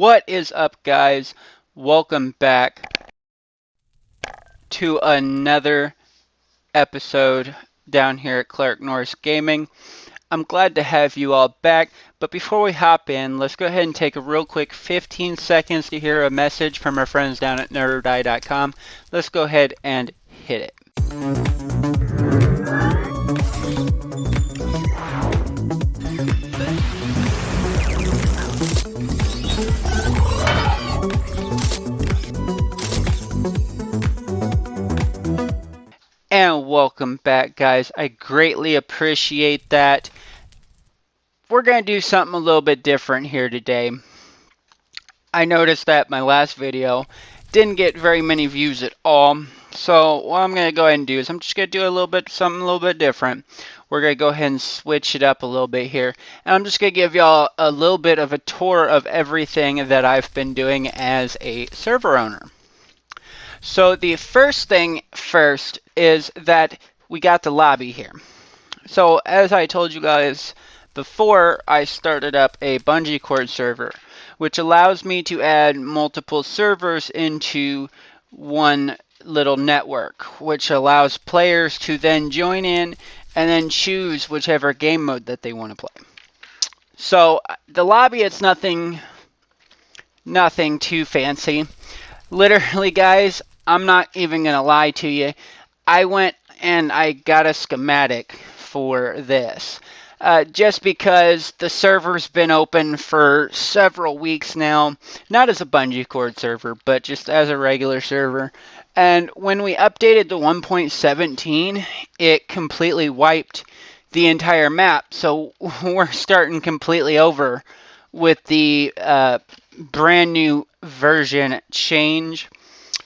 What is up, guys? Welcome back to another episode down here at Clark Norris Gaming. I'm glad to have you all back, but before we hop in, let's go ahead and take a real quick 15 seconds to hear a message from our friends down at Nordic.com. Let's go ahead and hit it. And welcome back, guys. I greatly appreciate that. We're going to do something a little bit different here today. I noticed that my last video didn't get very many views at all. So what I'm going to go ahead and do is I'm just going to do something a little bit different. We're going to go ahead and switch it up a little bit here. And I'm just going to give y'all a little bit of a tour of everything that I've been doing as a server owner. So the first thing first is that we got the lobby here. So as I told you guys before, I started up a Bungeecord server, which allows me to add multiple servers into one little network, which allows players to then join in and then choose whichever game mode that they want to play. So the lobby, it's nothing too fancy. Literally, guys, I'm not even going to lie to you. I went and I got a schematic for this. Just because the server's been open for several weeks now. Not as a Bungeecord server, but just as a regular server. And when we updated the 1.17, it completely wiped the entire map. So we're starting completely over with the brand new version change,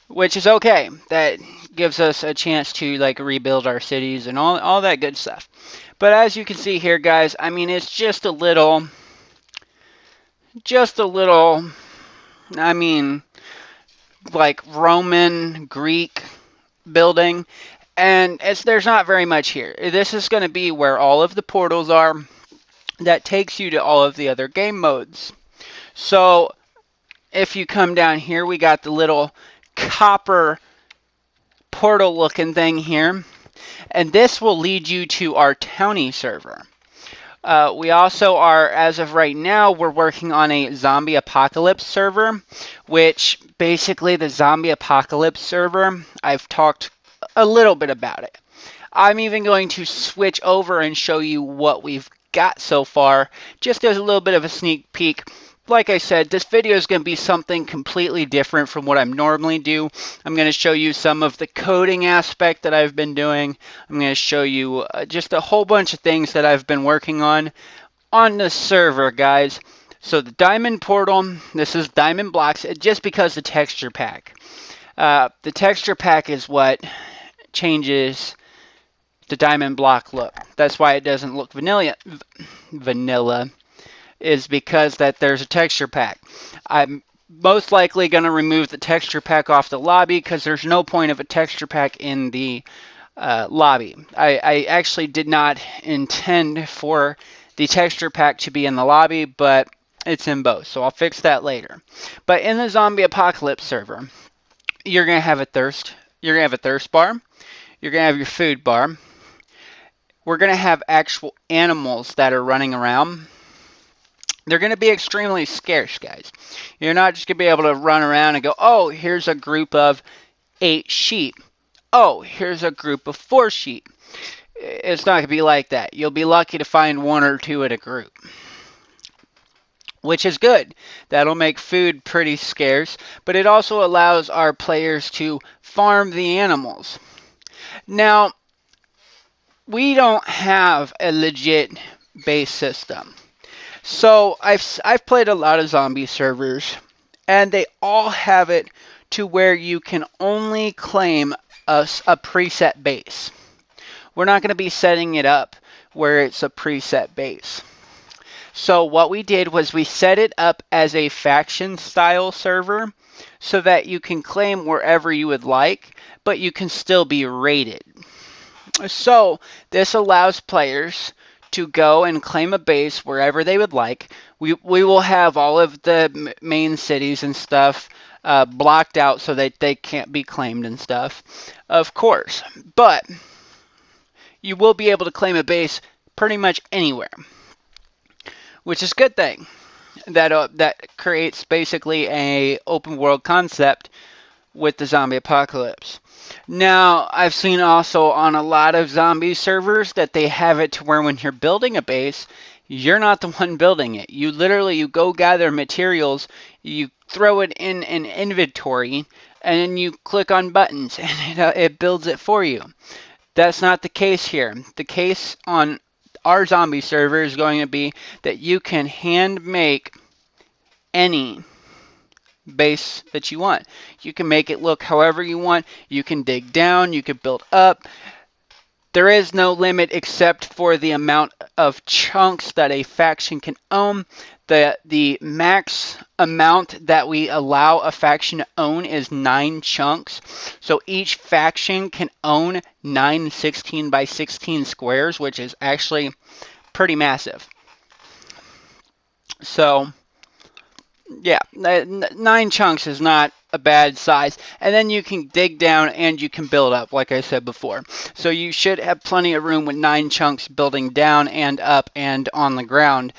which is okay. That gives us a chance to rebuild our cities and all that good stuff. But as you can see here, guys, I mean, it's just a little, I mean, like Roman, Greek building. And there's not very much here. This is going to be where all of the portals are. That takes you to all of the other game modes. So if you come down here, we got the little copper portal looking thing here. And this will lead you to our townie server. We also are, as of right now, we're working on a zombie apocalypse server, which basically the zombie apocalypse server, I've talked a little bit about it. I'm even going to switch over and show you what we've got so far, just as a little bit of a sneak peek. Like I said, this video is going to be something completely different from what I normally do. I'm going to show you some of the coding aspect that I've been doing. I'm going to show you just a whole bunch of things that I've been working on the server, guys. So the diamond portal, this is diamond blocks, just because the texture pack. The texture pack is what changes the diamond block look. That's why it doesn't look vanilla. Is because that there's a texture pack. I'm most likely going to remove the texture pack off the lobby because there's no point of a texture pack in the lobby. I actually did not intend for the texture pack to be in the lobby, but it's in both, so I'll fix that later. But in the zombie apocalypse server, you're going to have a thirst. You're going to have a thirst bar. You're going to have your food bar. We're going to have actual animals that are running around. They're going to be extremely scarce, guys. You're not just going to be able to run around and go, oh, here's a group of 8 sheep. Oh, here's a group of 4 sheep. It's not going to be like that. You'll be lucky to find 1 or 2 in a group, which is good. That'll make food pretty scarce, but it also allows our players to farm the animals. Now, we don't have a legit base system. So I've played a lot of zombie servers, and they all have it to where you can only claim a preset base. We're not going to be setting it up where it's a preset base. So what we did was we set it up as a faction style server so that you can claim wherever you would like, but you can still be rated. So this allows players to go and claim a base wherever they would like. We will have all of the main cities and stuff blocked out so that they can't be claimed and stuff, of course. But you will be able to claim a base pretty much anywhere, which is a good thing. That creates basically a open world concept with the zombie apocalypse. Now, I've seen also on a lot of zombie servers that they have it to where when you're building a base, you're not the one building it. You go gather materials, you throw it in an inventory, and then you click on buttons, and it builds it for you. That's not the case here. The case on our zombie server is going to be that you can hand make any base that you want. You can make it look however you want. You can dig down, you can build up. There is no limit except for the amount of chunks that a faction can own. The max amount that we allow a faction to own is 9 chunks. So each faction can own 9 16 by 16 squares, which is actually pretty massive. So, yeah, 9 chunks is not a bad size. And then you can dig down and you can build up, like I said before. So you should have plenty of room with 9 chunks building down and up and on the ground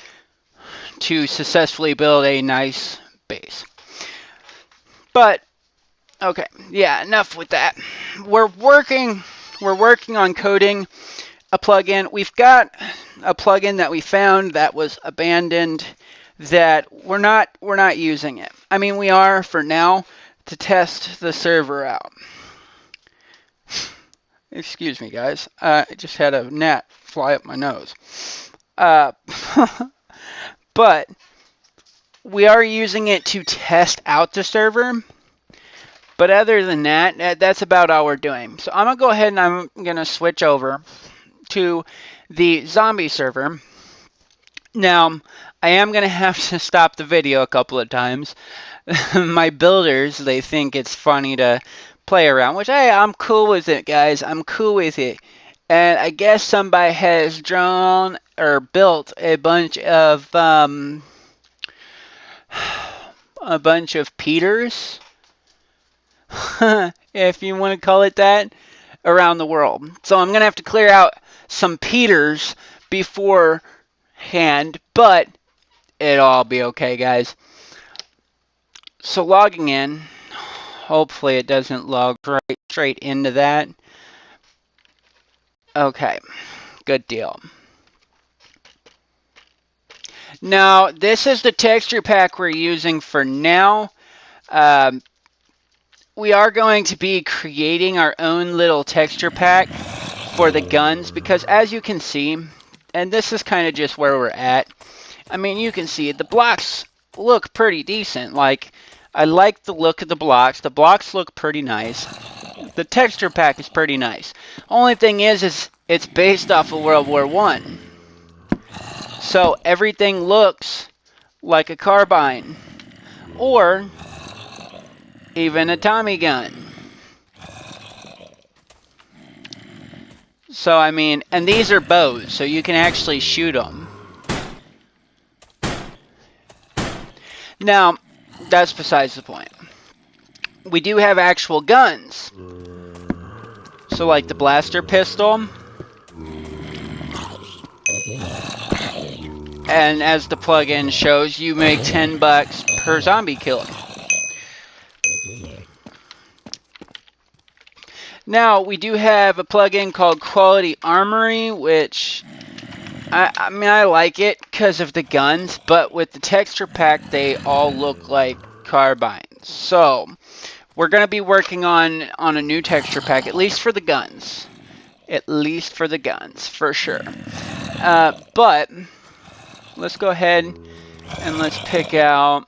to successfully build a nice base. But, okay, yeah, enough with that. We're working on coding a plugin. We've got a plugin that we found that was abandoned that we're not using it. I mean, we are for now to test the server out. Excuse me, guys. I just had a gnat fly up my nose. But we are using it to test out the server. But other than that, that's about all we're doing. So I'm going to go ahead and I'm going to switch over to the zombie server. Now, I am going to have to stop the video a couple of times. My builders, they think it's funny to play around, which, hey, I'm cool with it, guys. I'm cool with it. And I guess somebody has drawn or built a bunch of Peters, if you want to call it that, around the world. So I'm going to have to clear out some Peters beforehand, but it'll all be okay, guys. So logging in, hopefully it doesn't log right straight into that. Okay, good deal. Now, this is the texture pack we're using for now. We are going to be creating our own little texture pack for the guns because as you can see, and this is kind of just where we're at, I mean, you can see it, the blocks look pretty decent. Like, I like the look of the blocks. The blocks look pretty nice. The texture pack is pretty nice. Only thing is it's based off of World War I. So everything looks like a carbine or even a Tommy gun. So, I mean, and these are bows, so you can actually shoot them. Now, that's besides the point. We do have actual guns. So, like the blaster pistol. And as the plugin shows, you make $10 per zombie kill. Now, we do have a plugin called Quality Armory, which, I mean, I like it because of the guns, but with the texture pack, they all look like carbines. So, we're going to be working on a new texture pack, at least for the guns. At least for the guns, for sure. But, let's go ahead and let's pick out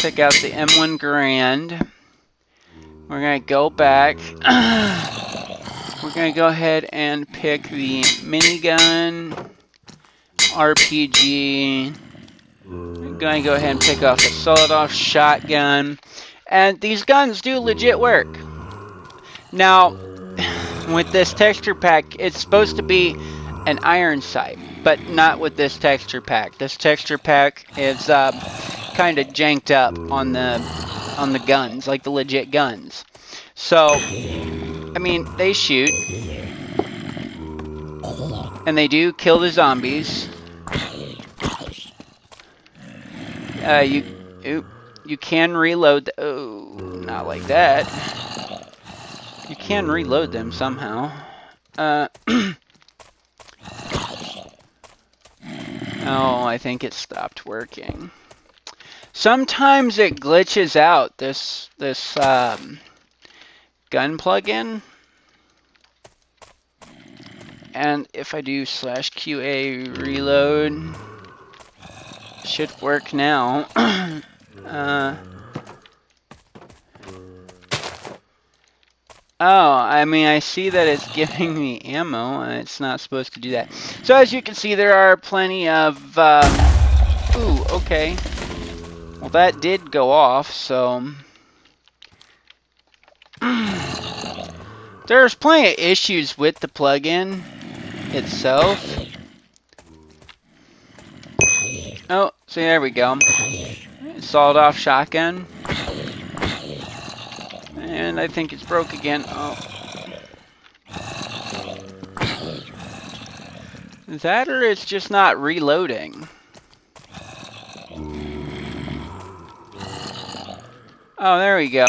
the M1 Grand. We're going to go back. We're going to go ahead and pick the minigun, RPG. We're going to go ahead and pick off a sawed-off shotgun. And these guns do legit work. Now, with this texture pack, it's supposed to be an iron sight, but not with this texture pack. This texture pack is kind of janked up on the guns, like the legit guns. So, I mean, they shoot, and they do kill the zombies. You can reload. Oh, not like that. You can reload them somehow. Oh, I think it stopped working. Sometimes it glitches out, this gun plugin. And if I do /QA reload, should work now. Oh, I mean, I see that it's giving me ammo, and it's not supposed to do that. So as you can see, there are plenty of... ooh, okay. Well, that did go off, so... There's plenty of issues with the plugin itself. Oh, see, there we go. Sawed-off shotgun. And I think it's broke again. Oh. That or it's just not reloading. Oh, there we go.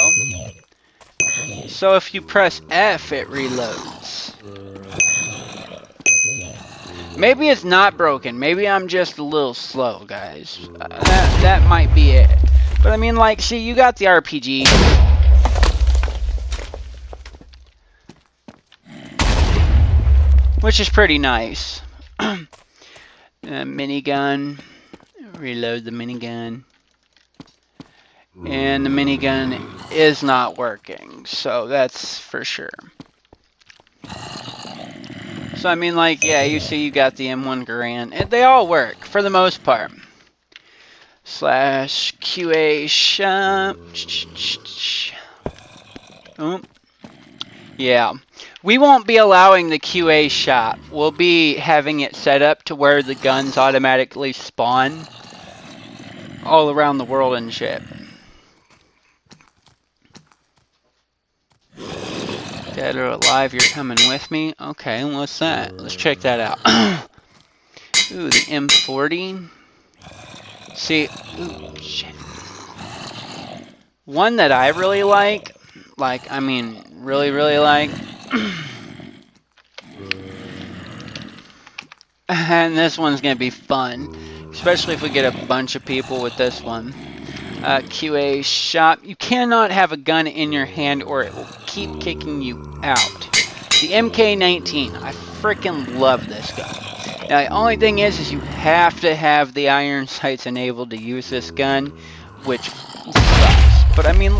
So if you press F, it reloads. Maybe it's not broken. Maybe I'm just a little slow, guys. That might be it. But I mean, like, see, you got the RPG. Which is pretty nice. Minigun. Reload the minigun. And the minigun is not working. So that's for sure. So I mean, like, yeah, you see you got the M1 Garand. They all work for the most part. /QA shop. Oh. Yeah. We won't be allowing the QA shop. We'll be having it set up to where the guns automatically spawn all around the world and shit. Dead or alive, you're coming with me? Okay, what's that? Let's check that out. Ooh, the M40. See, ooh, shit. One that I really like, I mean, really like, and this one's gonna be fun, especially if we get a bunch of people with this one. QA shop. You cannot have a gun in your hand or it will keep kicking you out. The MK19. I freaking love this gun. Now, the only thing is you have to have the iron sights enabled to use this gun, which sucks. But I mean,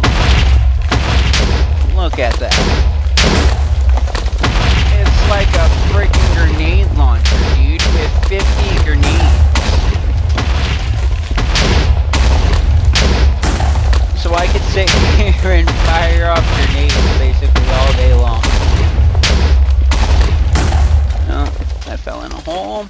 look at that. It's like a freaking grenade launcher, dude, with 50 grenades. So I could sit here and fire off grenades basically all day long. Oh, I fell in a hole.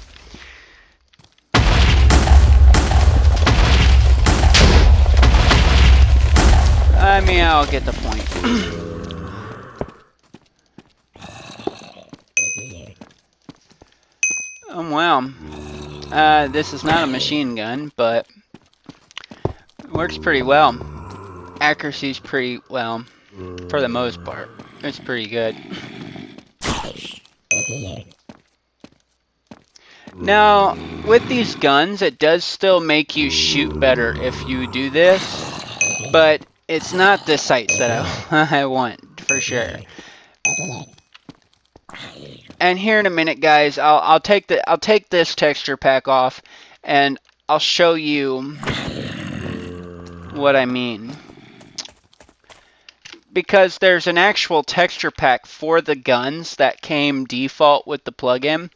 I mean, I'll get the point. Oh, wow. This is not a machine gun, but it works pretty well. Accuracy's pretty, well, for the most part, it's pretty good. Now, with these guns, it does still make you shoot better if you do this, but it's not the sights that I want, for sure. And here in a minute, guys, I'll take this texture pack off, and I'll show you what I mean. Because there's an actual texture pack for the guns that came default with the plugin.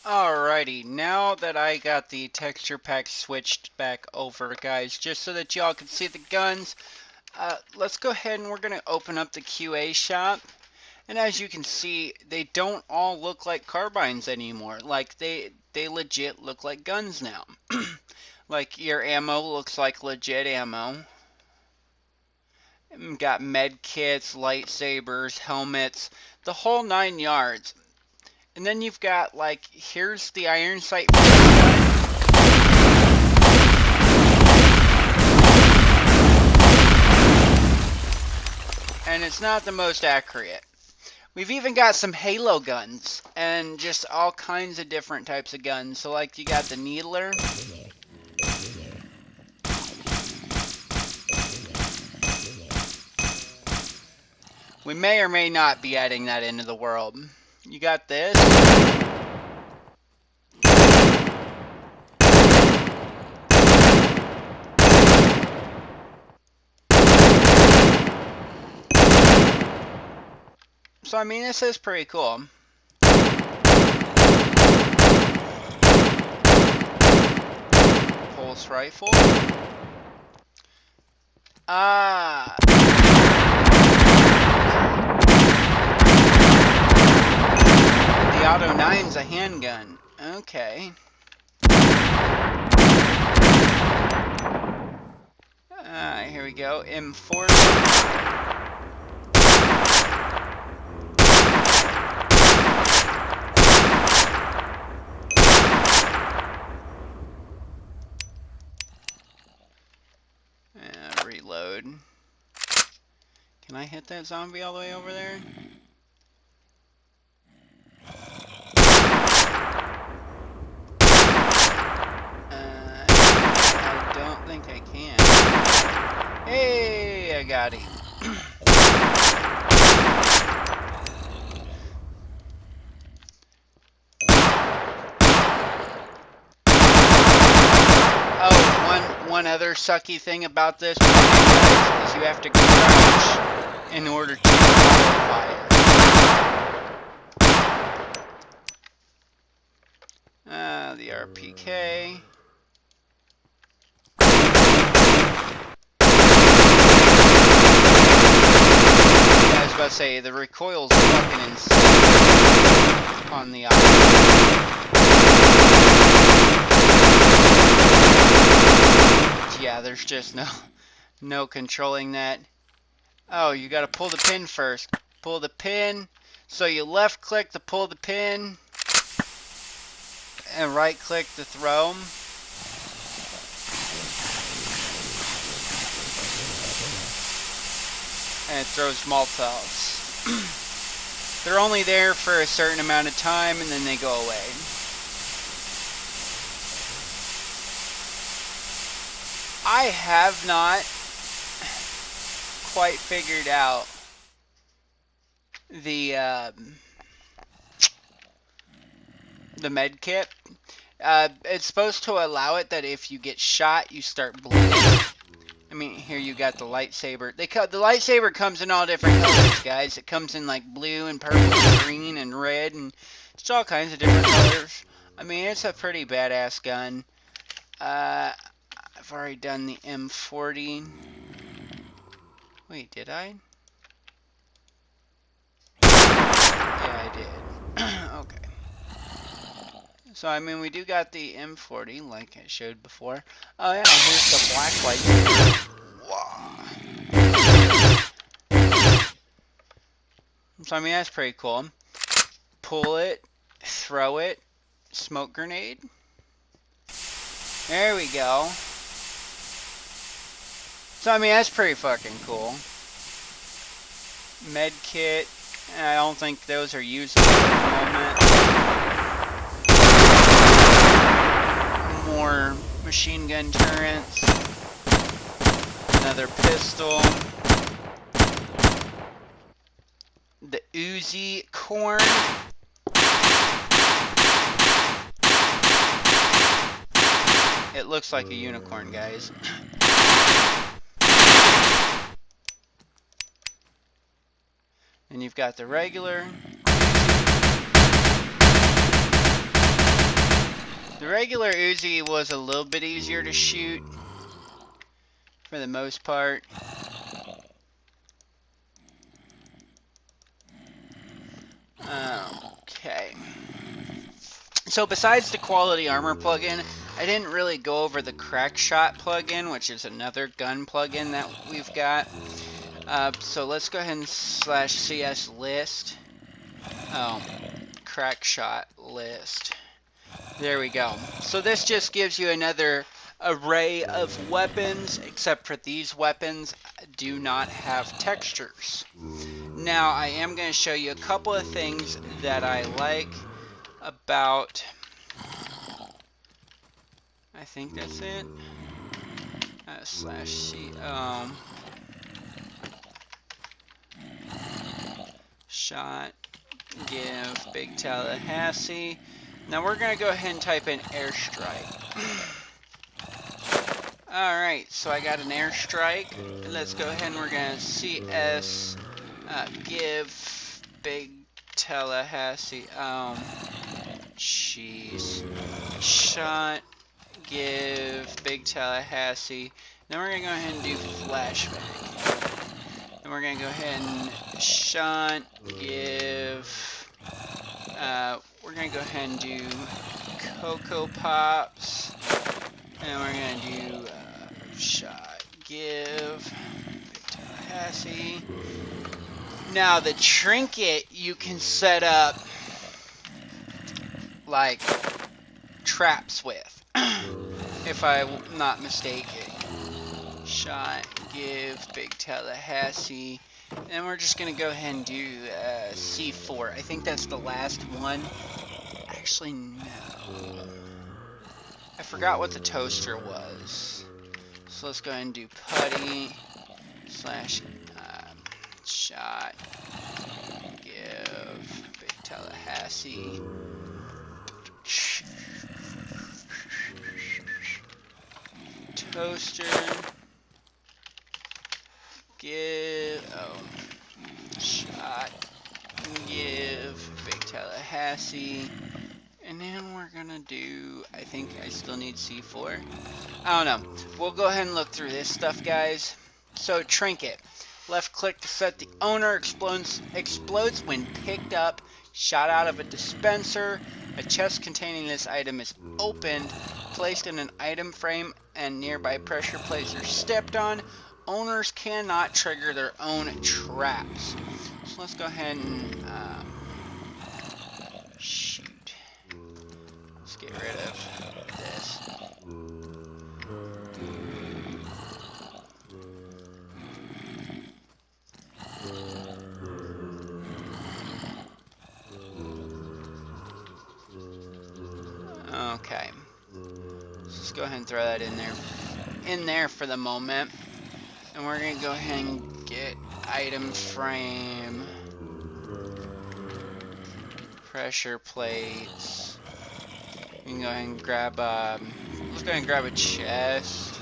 Alrighty, now that I got the texture pack switched back over, guys, just so that y'all can see the guns, let's go ahead and we're going to open up the QA shop. And as you can see, they don't all look like carbines anymore. Like, they legit look like guns now. Like, your ammo looks like legit ammo. Got med kits, lightsabers, helmets, the whole 9 yards. And then you've got, like, here's the iron sight. And it's not the most accurate. We've even got some Halo guns and just all kinds of different types of guns. So, like, you got the Needler. We may or may not be adding that into the world. You got this. So, I mean, this is pretty cool. Pulse rifle. The Auto 9's a handgun. Okay. Here we go. M40. Reload. Can I hit that zombie all the way over there? I don't think I can. Hey, I got him. One other sucky thing about this is you have to crouch in order to fire. The RPK. I was about to say, the recoil's fucking insane on the yeah, there's just no controlling that. Oh, you gotta pull the pin first. Pull the pin. So you left click to pull the pin and right click to throw them. And it throws Molotovs. They're only there for a certain amount of time and then they go away. I have not quite figured out the med kit. It's supposed to allow it that if you get shot, you start bleeding. I mean, here you got the lightsaber. The lightsaber comes in all different colors, guys. It comes in like blue and purple and green and red and it's all kinds of different colors. I mean, it's a pretty badass gun. I've already done the M40. Wait, did I? Yeah, I did. Okay. So, I mean, we do got the M40, like I showed before. Oh, yeah, here's the black light. So, I mean, that's pretty cool. Pull it, throw it, smoke grenade. There we go. So, I mean, that's pretty fucking cool. Med kit. I don't think those are usable at the moment. More machine gun turrets. Another pistol. The Uzi corn. It looks like a unicorn, guys. And you've got the regular. The regular Uzi was a little bit easier to shoot for the most part. Okay. So besides the quality armor plugin, I didn't really go over the crack shot plugin, which is another gun plugin that we've got. So let's go ahead and /cs list. Crack shot list. There we go. So this just gives you another array of weapons, except for these weapons do not have textures. Now I am going to show you a couple of things that I like about, I think that's it, /c, shot, give, Big Tallahassee. Now we're going to go ahead and type in airstrike. Alright, so I got an airstrike. Let's go ahead and we're going to CS, give, Big Tallahassee, jeez, shot, give, Big Tallahassee. Then we're going to go ahead and do flashbang. Then we're going to go ahead and shot, give, we're going to go ahead and do Cocoa Pops. And we're going to do shot, give, Big Tallahassee. Now the trinket you can set up like traps with, if I'm not mistaken. Shot, give, Big Tallahassee. And we're just going to go ahead and do C4. I think that's the last one. Actually, no. I forgot what the toaster was. So let's go ahead and do putty / shot, give, Big Tallahassee. Toaster, give, shot, give, Big Tallahassee. And then we're gonna do, I think I still need C4. I don't know. We'll go ahead and look through this stuff, guys. So, trinket. Left click to set the owner. Explodes when picked up. Shot out of a dispenser. A chest containing this item is opened, placed in an item frame, and nearby pressure plates are stepped on. Owners cannot trigger their own traps. So let's go ahead and shoot. Let's get rid of this. Okay. Let's just go ahead and throw that in there for the moment. And we're gonna go ahead and get item frame, pressure plates. We can go ahead and grab let's go ahead and grab a chest.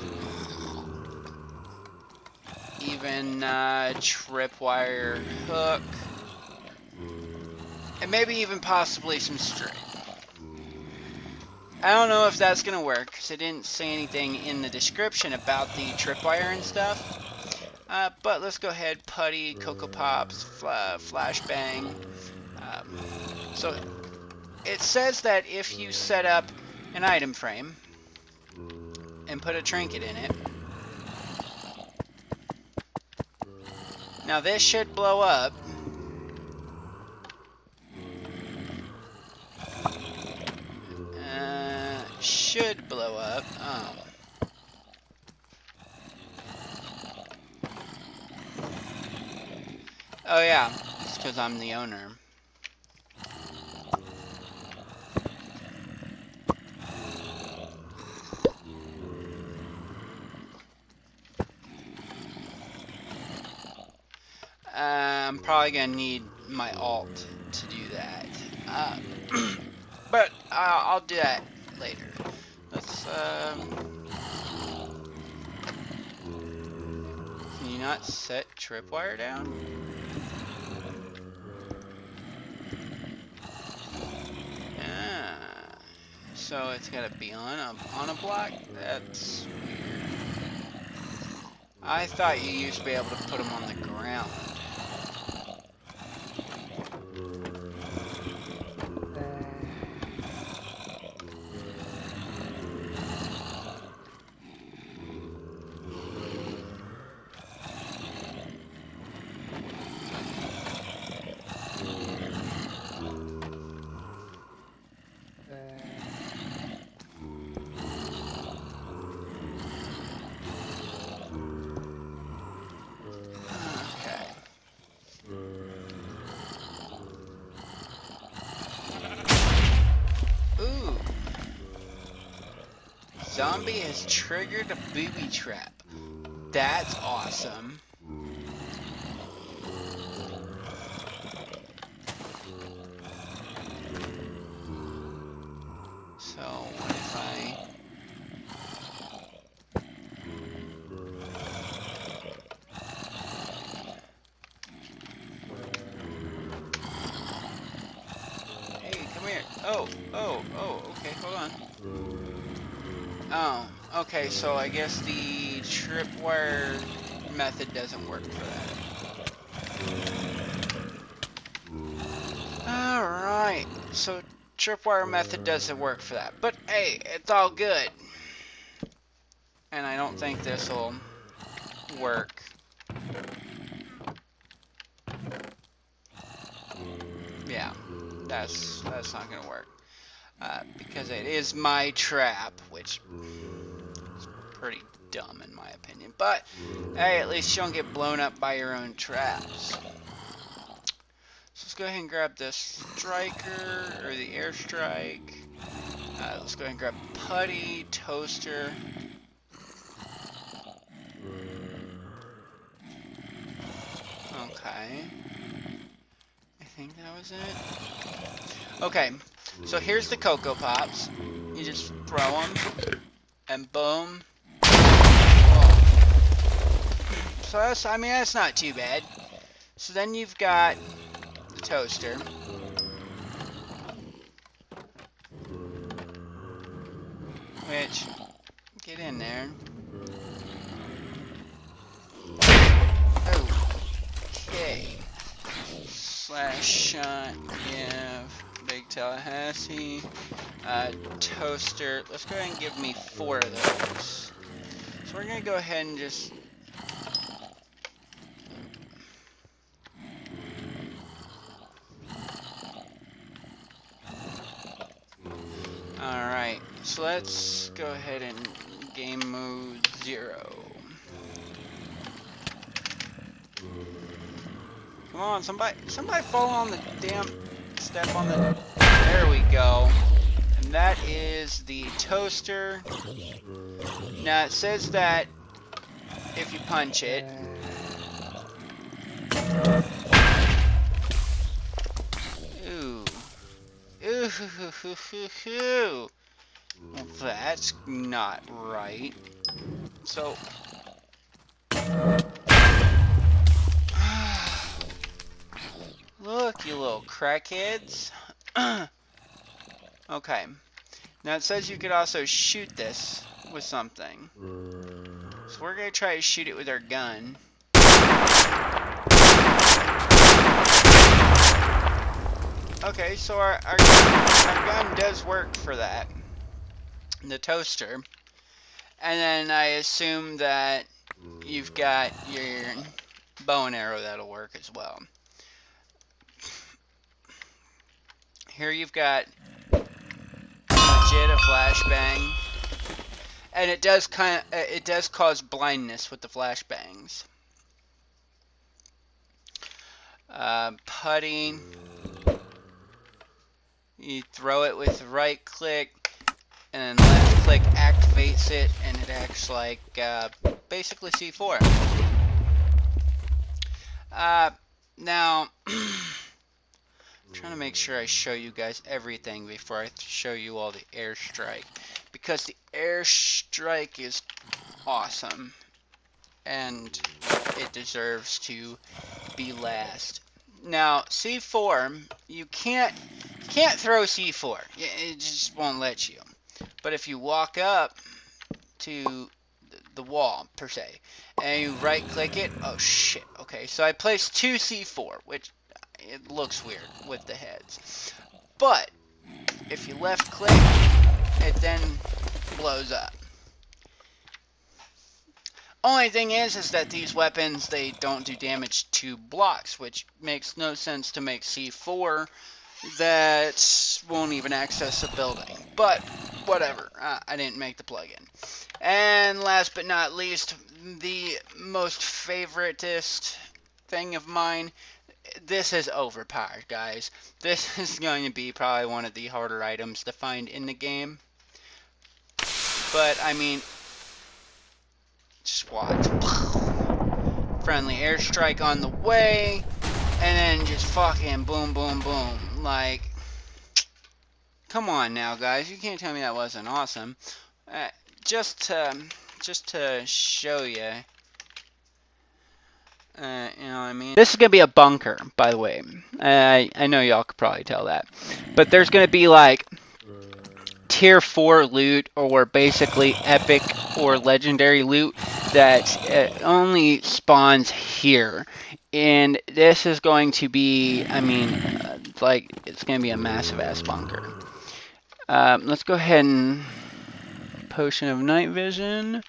Even tripwire hook. And maybe even possibly some string. I don't know if that's going to work, because it didn't say anything in the description about the tripwire and stuff. But let's go ahead, putty, Cocoa Pops, flashbang. So it says that if you set up an item frame and put a trinket in it, now this should blow up. Should blow up. Oh yeah, it's because I'm the owner. I'm probably gonna need my alt to do that. But I'll do that later. Let's, can you not set tripwire down? So it's gotta be on a block? That's weird. I thought you used to be able to put them on the ground. zombie has triggered a booby trap. That's awesome. So what if I... Hey, come here. Oh, okay, hold on. Oh, okay, so I guess the tripwire method doesn't work for that. Alright, so tripwire method doesn't work for that. But hey, it's all good. And I don't think this will work. Yeah, that's not gonna work. Because it is my trap, which is pretty dumb in my opinion. But hey, at least you don't get blown up by your own traps. So let's go ahead and grab this striker, or the airstrike. Let's go ahead and grab putty, toaster. Okay. I think that was it. Okay, so here's the Cocoa Pops. You just throw them, and boom. Oh. So that's, I mean, that's not too bad. So then you've got the toaster. Which, get in there. Okay. Slash shot, yeah, Big Tallahassee. Toaster, let's go ahead and give me 4 of those. So we're gonna go ahead and just... Alright, so let's go ahead and game mode 0. Come on, somebody fall on the damn step on the... There we go. And that is the toaster. Now it says that if you punch it... Ooh. Ooh. Well, that's not right. So... Look, you little crackheads. Okay. Now it says you could also shoot this with something. So we're going to try to shoot it with our gun. Okay, so our gun does work for that. The toaster. And then I assume that you've got your bow and arrow that'll work as well. Here you've got legit a flashbang, and it does cause blindness with the flashbangs. Putty, you throw it with right click, and then left click activates it, and it acts like basically C4. Now. I'm trying to make sure I show you guys everything before I show you all the airstrike, because the airstrike is awesome and it deserves to be last. Now C4, you can't throw C4, it just won't let you. But if you walk up to the wall per se and you right click it, oh shit, okay, so I placed 2 C4, which it looks weird with the heads. But if you left click, it then blows up. Only thing is that these weapons, they don't do damage to blocks, which makes no sense to make C4 that won't even access a building. But whatever, I didn't make the plugin. And last but not least, the most favoritist thing of mine, this is overpowered, guys. This is going to be probably one of the harder items to find in the game. But, I mean, just watch. Friendly airstrike on the way, and then just fucking boom, boom, boom. Like, come on now, guys. You can't tell me that wasn't awesome. Just to show you. You know what I mean? This is going to be a bunker, by the way. I know y'all could probably tell that. But there's going to be, like, tier 4 loot, or basically epic or legendary loot that only spawns here. And this is going to be, I mean, like, it's going to be a massive-ass bunker. Let's go ahead and... Potion of night vision.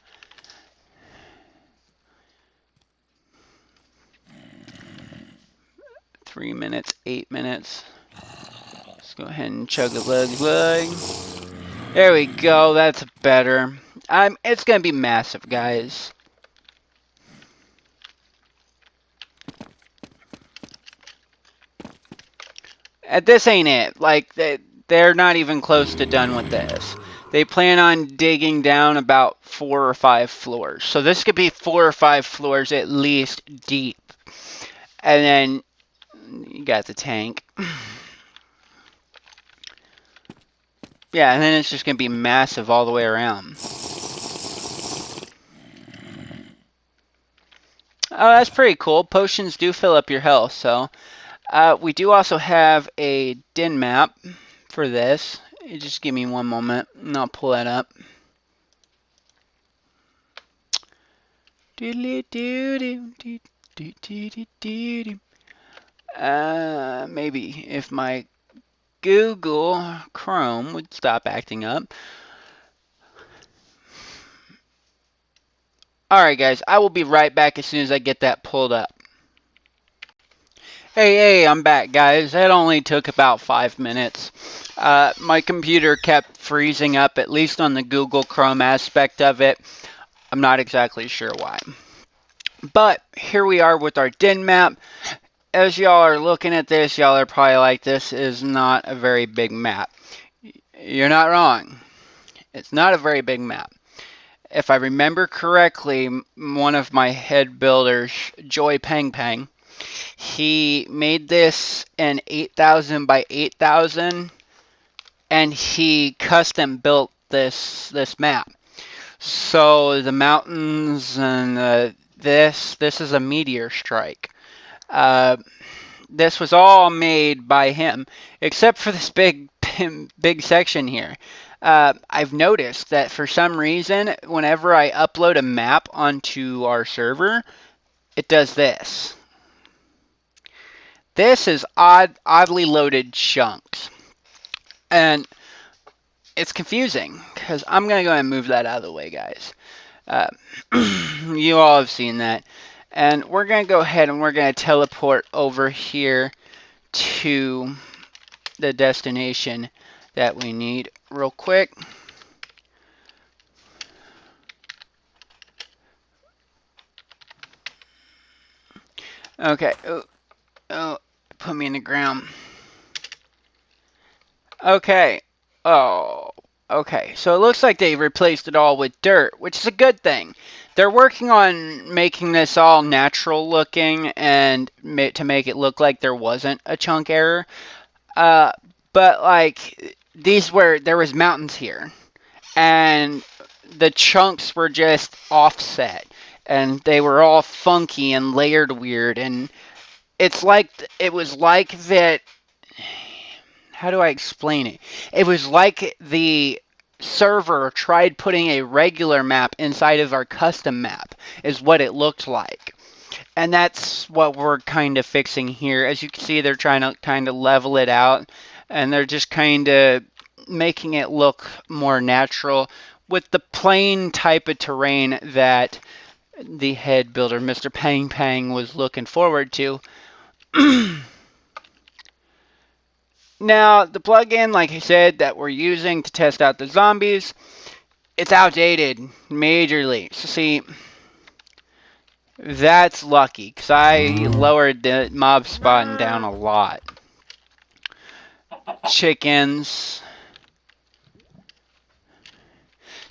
Three minutes, 8 minutes. Let's go ahead and chug a lug. There we go. That's better. It's gonna be massive, guys. This ain't it. Like, they're not even close to done with this. They plan on digging down about 4 or 5 floors. So this could be 4 or 5 floors at least deep. And then you got the tank. Yeah, and then it's just going to be massive all the way around. Oh, that's pretty cool. Potions do fill up your health, so... we do also have a den map for this. You just give me one moment, and I'll pull that up. Maybe if my Google Chrome would stop acting up. Alright guys, I will be right back as soon as I get that pulled up. Hey, I'm back guys. That only took about 5 minutes. My computer kept freezing up, at least on the Google Chrome aspect of it. I'm not exactly sure why. But here we are with our den map. As y'all are looking at this, y'all are probably like, this is not a very big map. You're not wrong. It's not a very big map. If I remember correctly, one of my head builders, Joy Pang Pang, he made this in 8,000 by 8,000, and he custom built this map. So the mountains and this is a meteor strike. This was all made by him, except for this big section here. I've noticed that for some reason, whenever I upload a map onto our server, it does this. This is oddly loaded chunks. And it's confusing, because I'm going to go ahead and move that out of the way, guys. You all have seen that. And we're going to go ahead and we're going to teleport over here to the destination that we need real quick. Okay. Oh, put me in the ground. Okay. Oh, okay. So it looks like they replaced it all with dirt, which is a good thing. They're working on making this all natural looking and to make it look like there wasn't a chunk error. But like there was mountains here, and the chunks were just offset, and they were all funky and layered weird, and it was like that. How do I explain it? It was like the server tried putting a regular map inside of our custom map, is what it looked like. And that's what we're kind of fixing here. As you can see, they're trying to kind of level it out, and they're just kind of making it look more natural with the plain type of terrain that the head builder, Mr. Pang Pang, was looking forward to. Now, the plugin, like I said, that we're using to test out the zombies, it's outdated majorly. So see, that's lucky, because I lowered the mob spawn down a lot. Chickens.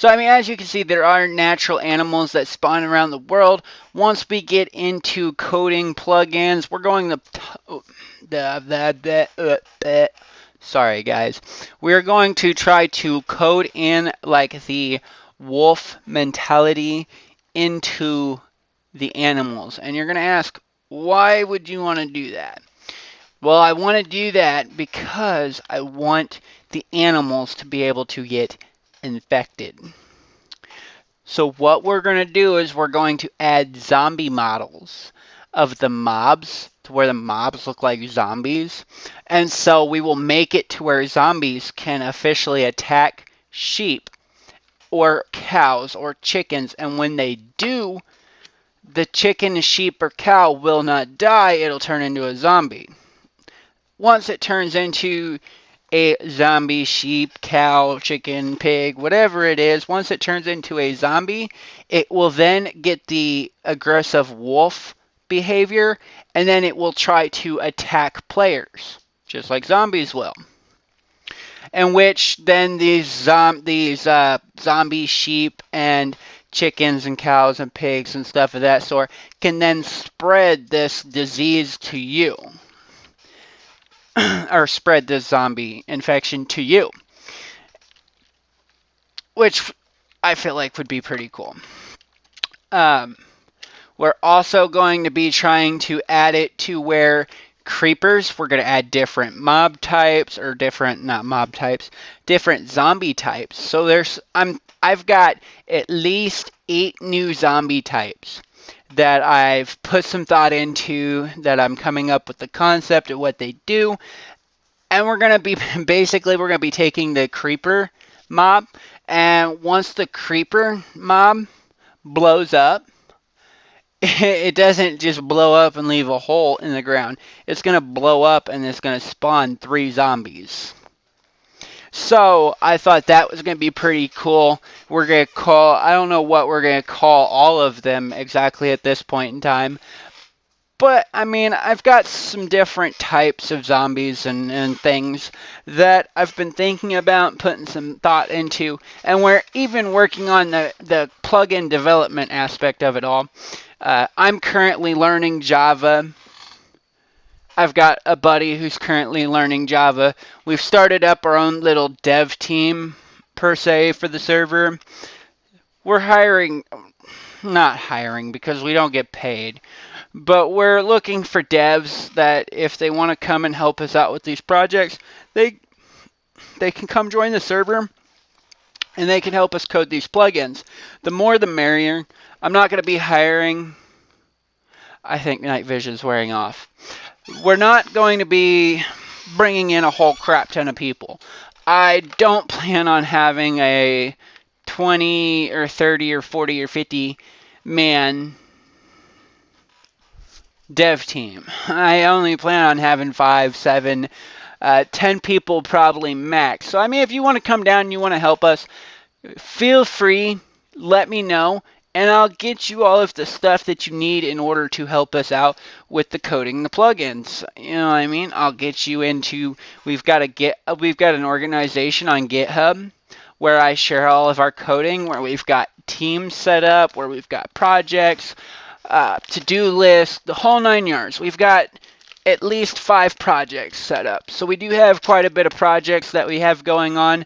So, I mean, as you can see, there are natural animals that spawn around the world. Once we get into coding plugins, we're going to... Sorry, guys. We're going to try to code in, like, the wolf mentality into the animals. And you're going to ask, why would you want to do that? Well, I want to do that because I want the animals to be able to get infected. So what we're going to do is we're going to add zombie models of the mobs to where the mobs look like zombies. And so we will make it to where zombies can officially attack sheep or cows or chickens. And when they do, the chicken, sheep, or cow will not die. It'll turn into a zombie. Once it turns into a zombie sheep, cow, chicken, pig, whatever it is, once it turns into a zombie, it will then get the aggressive wolf behavior, and then it will try to attack players, just like zombies will. In which then these zombie sheep and chickens and cows and pigs and stuff of that sort can then spread this disease to you. Or spread this zombie infection to you, which I feel like would be pretty cool. We're also going to be trying to add it to where creepers, we're going to add different mob types, or different zombie types. So I've got at least 8 new zombie types that I've put some thought into, that I'm coming up with the concept of what they do. And we're going to be, basically, we're going to be taking the creeper mob. And once the creeper mob blows up, it doesn't just blow up and leave a hole in the ground. It's going to blow up and it's going to spawn 3 zombies. So I thought that was going to be pretty cool. We're going to call, I don't know what we're going to call all of them exactly at this point in time. But, I mean, I've got some different types of zombies and things that I've been thinking about, putting some thought into. And we're even working on the plugin development aspect of it all. I'm currently learning Java. I've got a buddy who's currently learning Java. We've started up our own little dev team, per se, for the server. We're not hiring because we don't get paid, but we're looking for devs that if they want to come and help us out with these projects, they can come join the server and they can help us code these plugins. The more the merrier. I'm not going to be hiring. I think night vision's wearing off. We're not going to be bringing in a whole crap ton of people. I don't plan on having a 20 or 30 or 40 or 50 man dev team. I only plan on having 5, 7, 10 people probably max. So, I mean, if you want to come down and you want to help us, feel free, let me know, and I'll get you all of the stuff that you need in order to help us out with the coding the plugins. You know what I mean? I'll get you into, we've got an organization on GitHub where I share all of our coding, where we've got teams set up, where we've got projects, to-do lists, the whole 9 yards. We've got at least 5 projects set up. So we do have quite a bit of projects that we have going on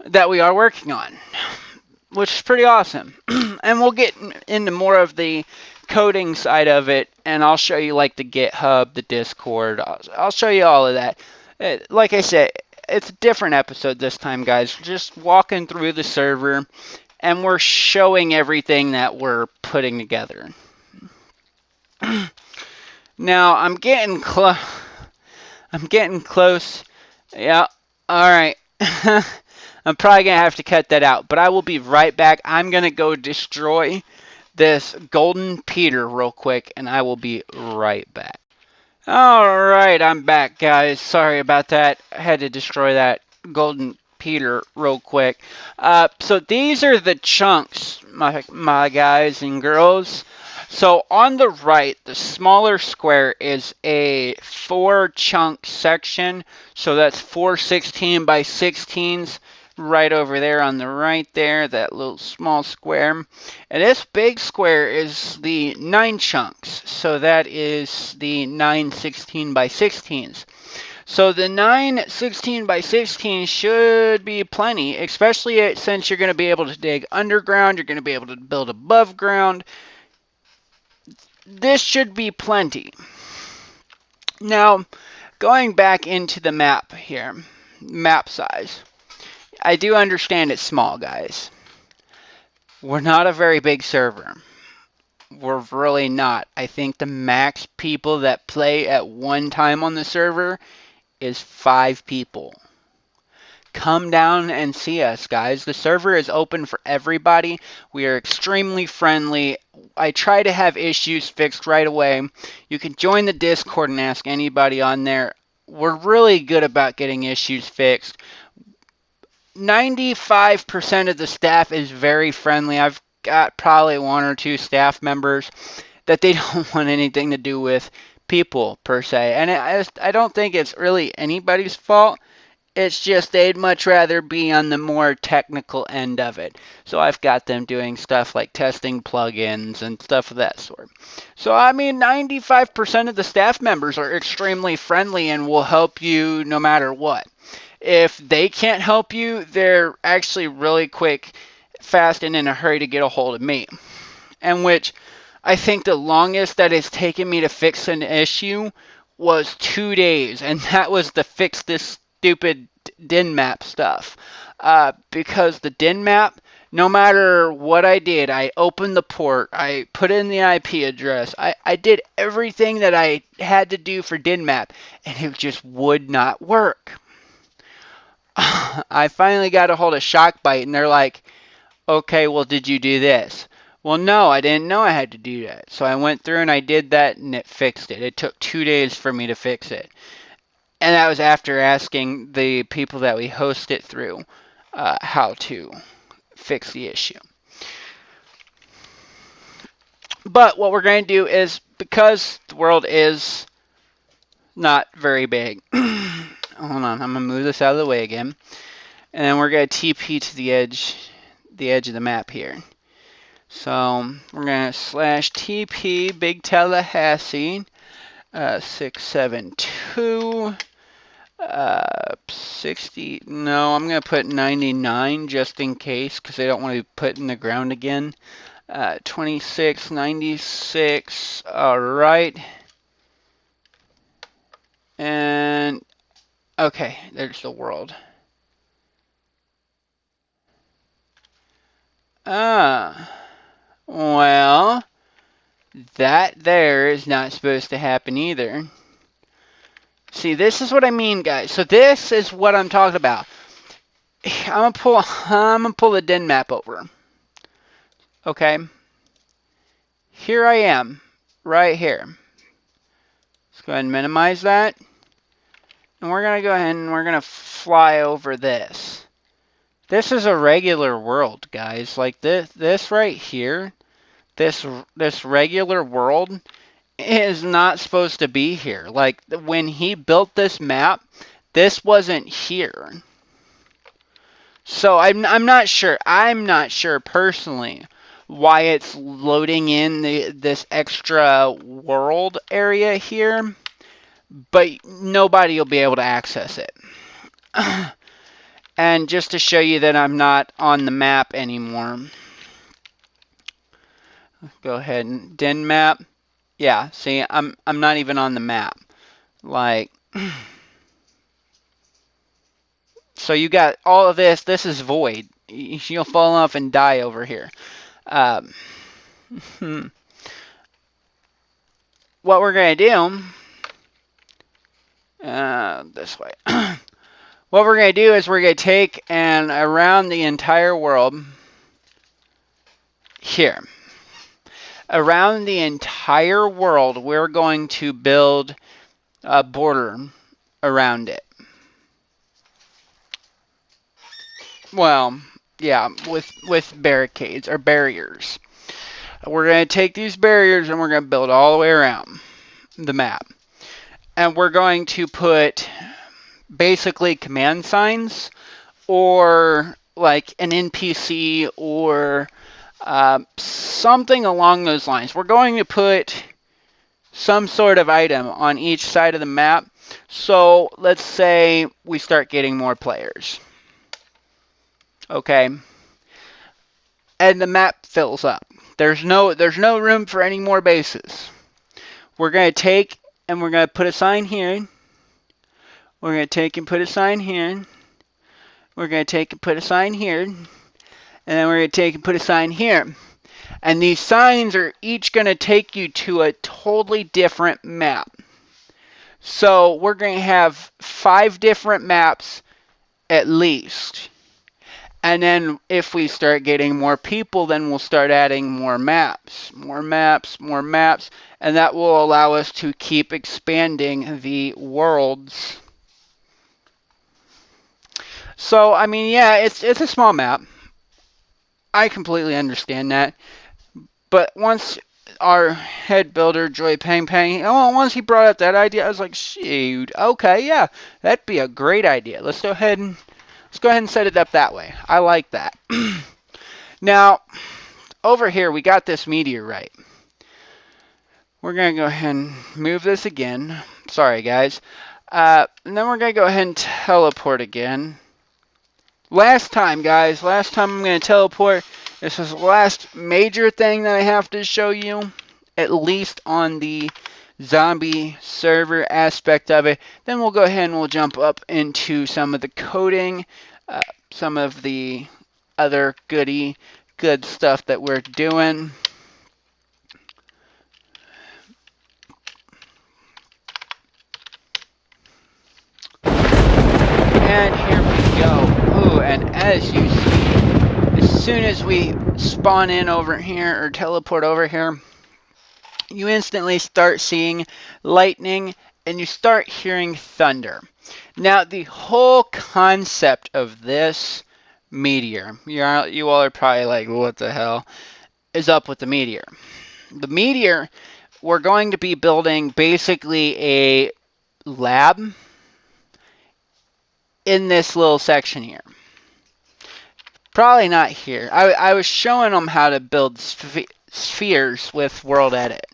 that we are working on, which is pretty awesome. And we'll get into more of the coding side of it, and I'll show you like the GitHub, the Discord. I'll show you all of that. Like I said, it's a different episode this time, guys. Just walking through the server, and we're showing everything that we're putting together. Now, I'm getting close. Yeah, alright. I'm probably going to have to cut that out, but I will be right back. I'm going to go destroy this golden Peter real quick, and I will be right back. Alright, I'm back, guys. Sorry about that. I had to destroy that golden Peter real quick. So these are the chunks, my guys and girls. So on the right, the smaller square is a 4 chunk section. So that's 4 16 by 16s right over there on the right there, that little small square. And this big square is the 9 chunks. So that is the 9 16 by 16s. So the 9 16 by 16 should be plenty, especially since you're going to be able to dig underground, you're going to be able to build above ground. This should be plenty. Now, going back into the map here, map size. I do understand it's small, guys. We're not a very big server. We're really not. I think the max people that play at one time on the server is 5 people. Come down and see us, guys. The server is open for everybody. We are extremely friendly. I try to have issues fixed right away. You can join the Discord and ask anybody on there. We're really good about getting issues fixed. 95% of the staff is very friendly. I've got probably 1 or 2 staff members that they don't want anything to do with people per se. And I don't think it's really anybody's fault. It's just they'd much rather be on the more technical end of it. So I've got them doing stuff like testing plugins and stuff of that sort. So I mean, 95% of the staff members are extremely friendly and will help you no matter what. If they can't help you, they're actually really quick, fast, and in a hurry to get a hold of me. And which I think the longest that it's taken me to fix an issue was 2 days. And that was to fix this stupid DIN map stuff. Because the DIN map, no matter what I did, I opened the port, I put in the IP address, I did everything that I had to do for DIN map, and it just would not work. I finally got a hold of Shockbite, and they're like, okay, well, did you do this? Well, no, I didn't know I had to do that. So I went through and I did that, and it fixed it. It took 2 days for me to fix it. And that was after asking the people that we host it through how to fix the issue. But what we're going to do is, because the world is not very big, hold on, I'm going to move this out of the way again. And then we're going to TP to the edge of the map here. So we're going to /TP Big Tallahassee 672 60. No, I'm going to put 99 just in case because I don't want to be put in the ground again. 2696. All right. And okay, there's the world. Well, that there is not supposed to happen either. See, this is what I mean, guys. So this is what I'm talking about. I'm gonna pull the DIN map over. Okay. Here I am, right here. Let's go ahead and minimize that. And we're gonna go ahead and we're gonna fly over this. This is a regular world, guys. Like this right here, this regular world is not supposed to be here. Like when he built this map, this wasn't here. So I'm not sure. I'm not sure personally why it's loading in this extra world area here, but nobody will be able to access it. And just to show you that I'm not on the map anymore, go ahead and DIN map. Yeah, see, I'm not even on the map. Like, so you got all of this. This is void. You'll fall off and die over here. What we're going to do, this way. What we're going to do is we're going to take and around the entire world here. Around the entire world, we're going to build a border around it. Well, yeah, with barricades or barriers. We're going to take these barriers and we're going to build all the way around the map. And we're going to put basically command signs or like an NPC or something along those lines. We're going to put some sort of item on each side of the map. So let's say we start getting more players. Okay. And the map fills up. There's no room for any more bases. We're going to take and we're going to put a sign here. We're going to take and put a sign here. We're going to take and put a sign here. And then we're going to take and put a sign here. And these signs are each going to take you to a totally different map. So we're going to have 5 different maps at least. And then if we start getting more people, then we'll start adding more maps. More maps, more maps. And that will allow us to keep expanding the worlds. So, I mean, yeah, it's a small map. I completely understand that. But once our head builder, Joy Pang Pang, once he brought up that idea, I was like, shoot, okay, yeah, that'd be a great idea. Let's go ahead and set it up that way. I like that. Now, over here, we got this meteorite. We're going to go ahead and move this again. Sorry, guys. And then we're going to go ahead and teleport again. Last time, guys, I'm going to teleport. This is the last major thing that I have to show you, at least on the zombie server aspect of it. Then we'll go ahead and we'll jump up into some of the coding, some of the other good stuff that we're doing. And here we go. Ooh, and as you see, as soon as we spawn in over here or teleport over here, you instantly start seeing lightning and you start hearing thunder. Now, the whole concept of this meteor, you all are probably like, what the hell is up with the meteor? The meteor, we're going to be building basically a lab in this little section here. Probably not here. I was showing them how to build spheres with World Edit.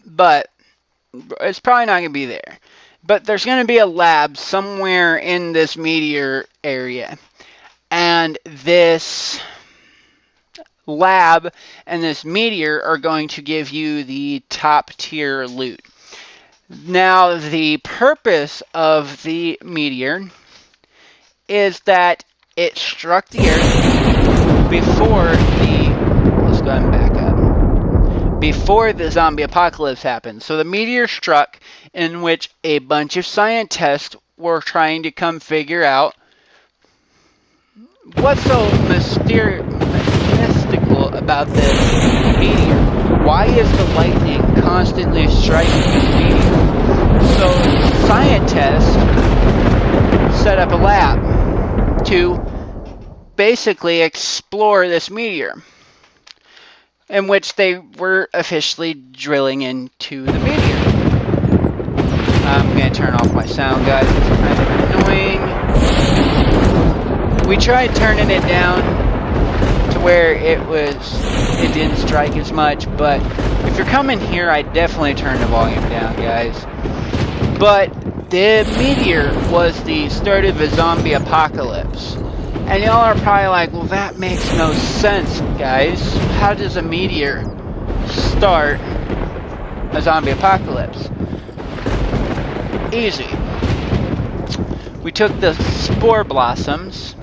But it's probably not going to be there. But there's going to be a lab somewhere in this meteor area. And this lab and this meteor are going to give you the top tier loot. Now, the purpose of the meteor is that it struck the earth before let's go ahead and back up, before the zombie apocalypse happened. So the meteor struck, in which a bunch of scientists were trying to come figure out what's so mystical about this meteor. Why is the lightning constantly striking this meteor? So scientists set up a lab to basically explore this meteor, in which they were officially drilling into the meteor. I'm going to turn off my sound, guys. It's kind of annoying. We tried turning it down to where it didn't strike as much, but if you're coming here, I definitely turn the volume down, guys. But the meteor was the start of a zombie apocalypse. And y'all are probably like, well, that makes no sense, guys. How does a meteor start a zombie apocalypse? Easy. We took the spore blossoms,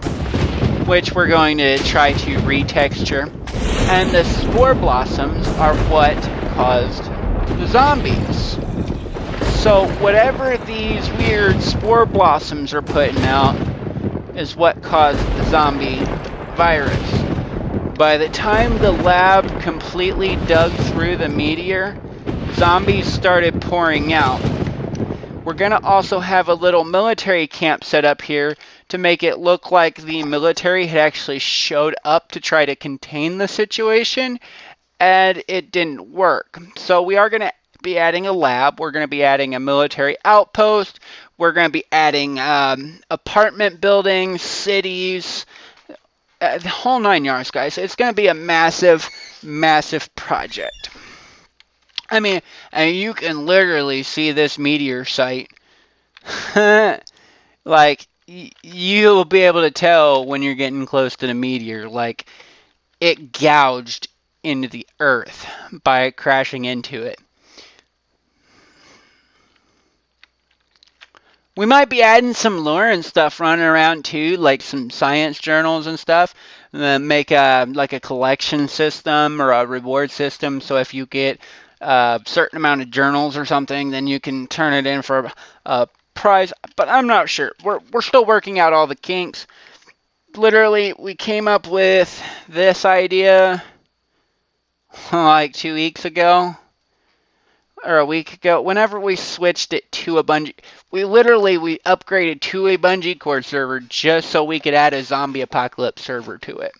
which we're going to try to retexture, and the spore blossoms are what caused the zombies. So whatever these weird spore blossoms are putting out is what caused the zombie virus. By the time the lab completely dug through the meteor, zombies started pouring out. We're going to also have a little military camp set up here to make it look like the military had actually showed up to try to contain the situation, and it didn't work. So we are going to be adding a lab. We're going to be adding a military outpost. We're going to be adding apartment buildings, cities, the whole 9 yards, guys. It's going to be a massive, massive project. I mean, and you can literally see this meteor site. Like, you'll be able to tell when you're getting close to the meteor. Like, it gouged into the earth by crashing into it. We might be adding some lore and stuff running around too, like some science journals and stuff. And then make like a collection system or a reward system. So if you get a certain amount of journals or something, then you can turn it in for a prize. But I'm not sure. We're still working out all the kinks. Literally, we came up with this idea like 2 weeks ago. Or a week ago, whenever we switched it to a we upgraded to a Bungeecord server just so we could add a zombie apocalypse server to it.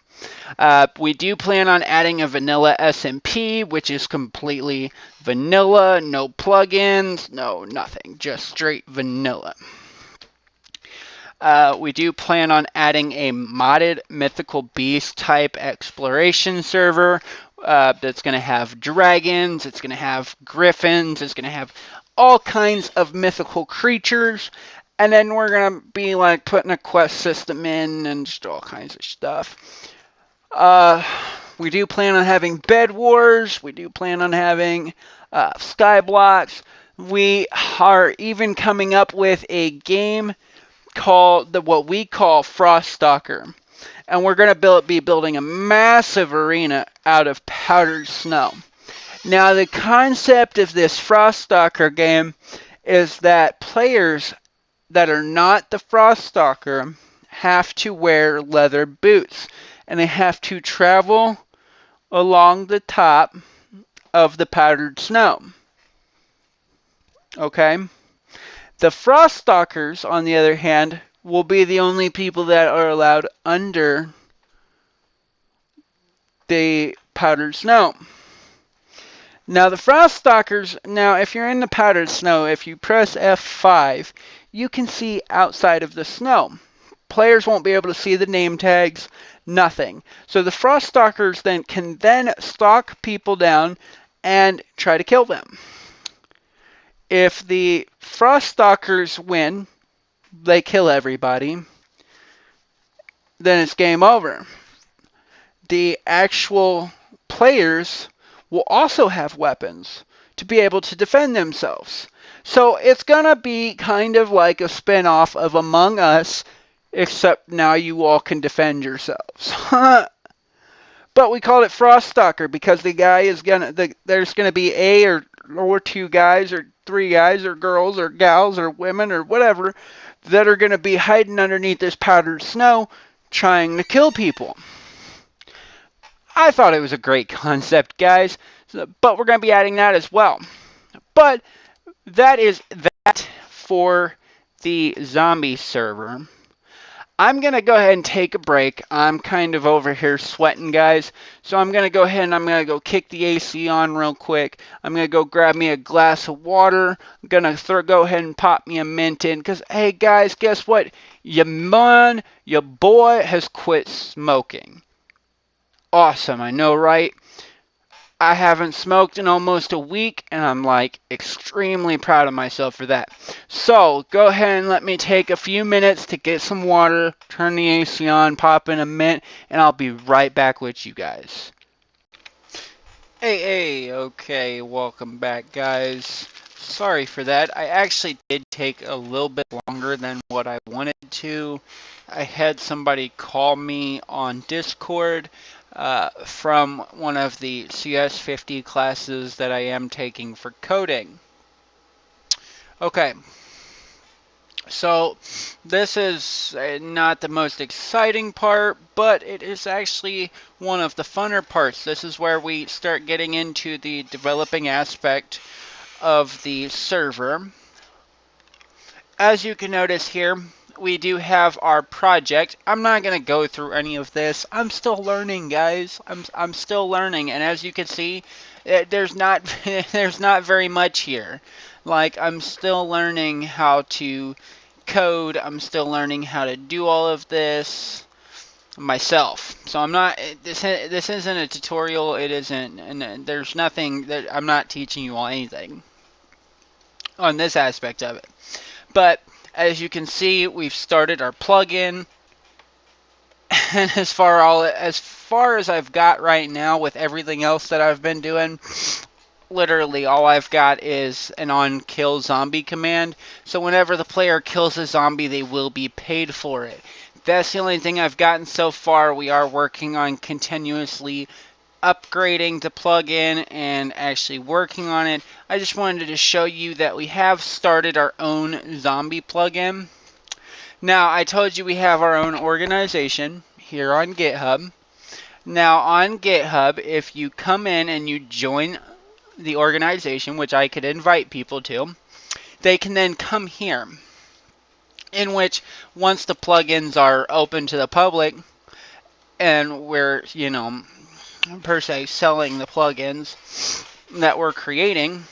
We do plan on adding a vanilla SMP, which is completely vanilla, no plugins, no nothing, just straight vanilla. We do plan on adding a modded mythical beast type exploration server that's going to have dragons, it's going to have griffins, it's going to have all kinds of mythical creatures, and then we're going to be like putting a quest system in and just all kinds of stuff. We do plan on having bed wars, we do plan on having sky blocks. We are even coming up with a game called what we call Frost Stalker, and we're going to be building a massive arena out of powdered snow. Now, the concept of this Frost Stalker game is that players that are not the Frost Stalker have to wear leather boots, and they have to travel along the top of the powdered snow. Okay? The Frost Stalkers, on the other hand, will be the only people that are allowed under the powdered snow. Now, the Frost Stalkers, if you're in the powdered snow, if you press F5, you can see outside of the snow. Players won't be able to see the name tags, nothing. So the Frost Stalkers can stalk people down and try to kill them. If the Frost Stalkers win, they kill everybody, then it's game over. The actual players will also have weapons to be able to defend themselves. So it's going to be kind of like a spin-off of Among Us, except now you all can defend yourselves. But we call it Frost Stalker because the guy is there's going to be or 2 guys or 3 guys or girls or gals or women or whatever that are going to be hiding underneath this powdered snow trying to kill people. I thought it was a great concept, guys, but we're going to be adding that as well. But that is that for the zombie server. I'm going to go ahead and take a break. I'm kind of over here sweating, guys. So I'm going to go ahead and I'm going to go kick the AC on real quick. I'm going to go grab me a glass of water. I'm going to go ahead and pop me a mint in. Because, hey, guys, guess what? Your boy has quit smoking. Awesome, I know, right? I haven't smoked in almost a week, and I'm like extremely proud of myself for that. So go ahead and let me take a few minutes to get some water, turn the AC on, pop in a mint, and I'll be right back with you guys. Hey, okay, welcome back, guys. Sorry for that. I actually did take a little bit longer than what I wanted to. I had somebody call me on Discord from one of the CS50 classes that I am taking for coding. Okay, so this is not the most exciting part, but it is actually one of the funner parts. This is where we start getting into the developing aspect of the server. As you can notice here, we do have our project. I'm not going to go through any of this. I'm still learning, guys. I'm still learning, and as you can see, there's not there's not very much here. Like, I'm still learning how to code. I'm still learning how to do all of this myself. So I'm not, this isn't a tutorial. It isn't, and there's nothing that I'm not teaching you all anything on this aspect of it. But as you can see, we've started our plugin. And as far as I've got right now with everything else that I've been doing, literally all I've got is an on kill zombie command. So whenever the player kills a zombie, they will be paid for it. That's the only thing I've gotten so far. We are working on continuously upgrading the plugin and actually working on it. I just wanted to show you that we have started our own zombie plugin. Now, I told you we have our own organization here on GitHub. Now, on GitHub, if you come in and you join the organization, which I could invite people to, they can then come here, in which once the plugins are open to the public and we're, per se selling the plugins that we're creating,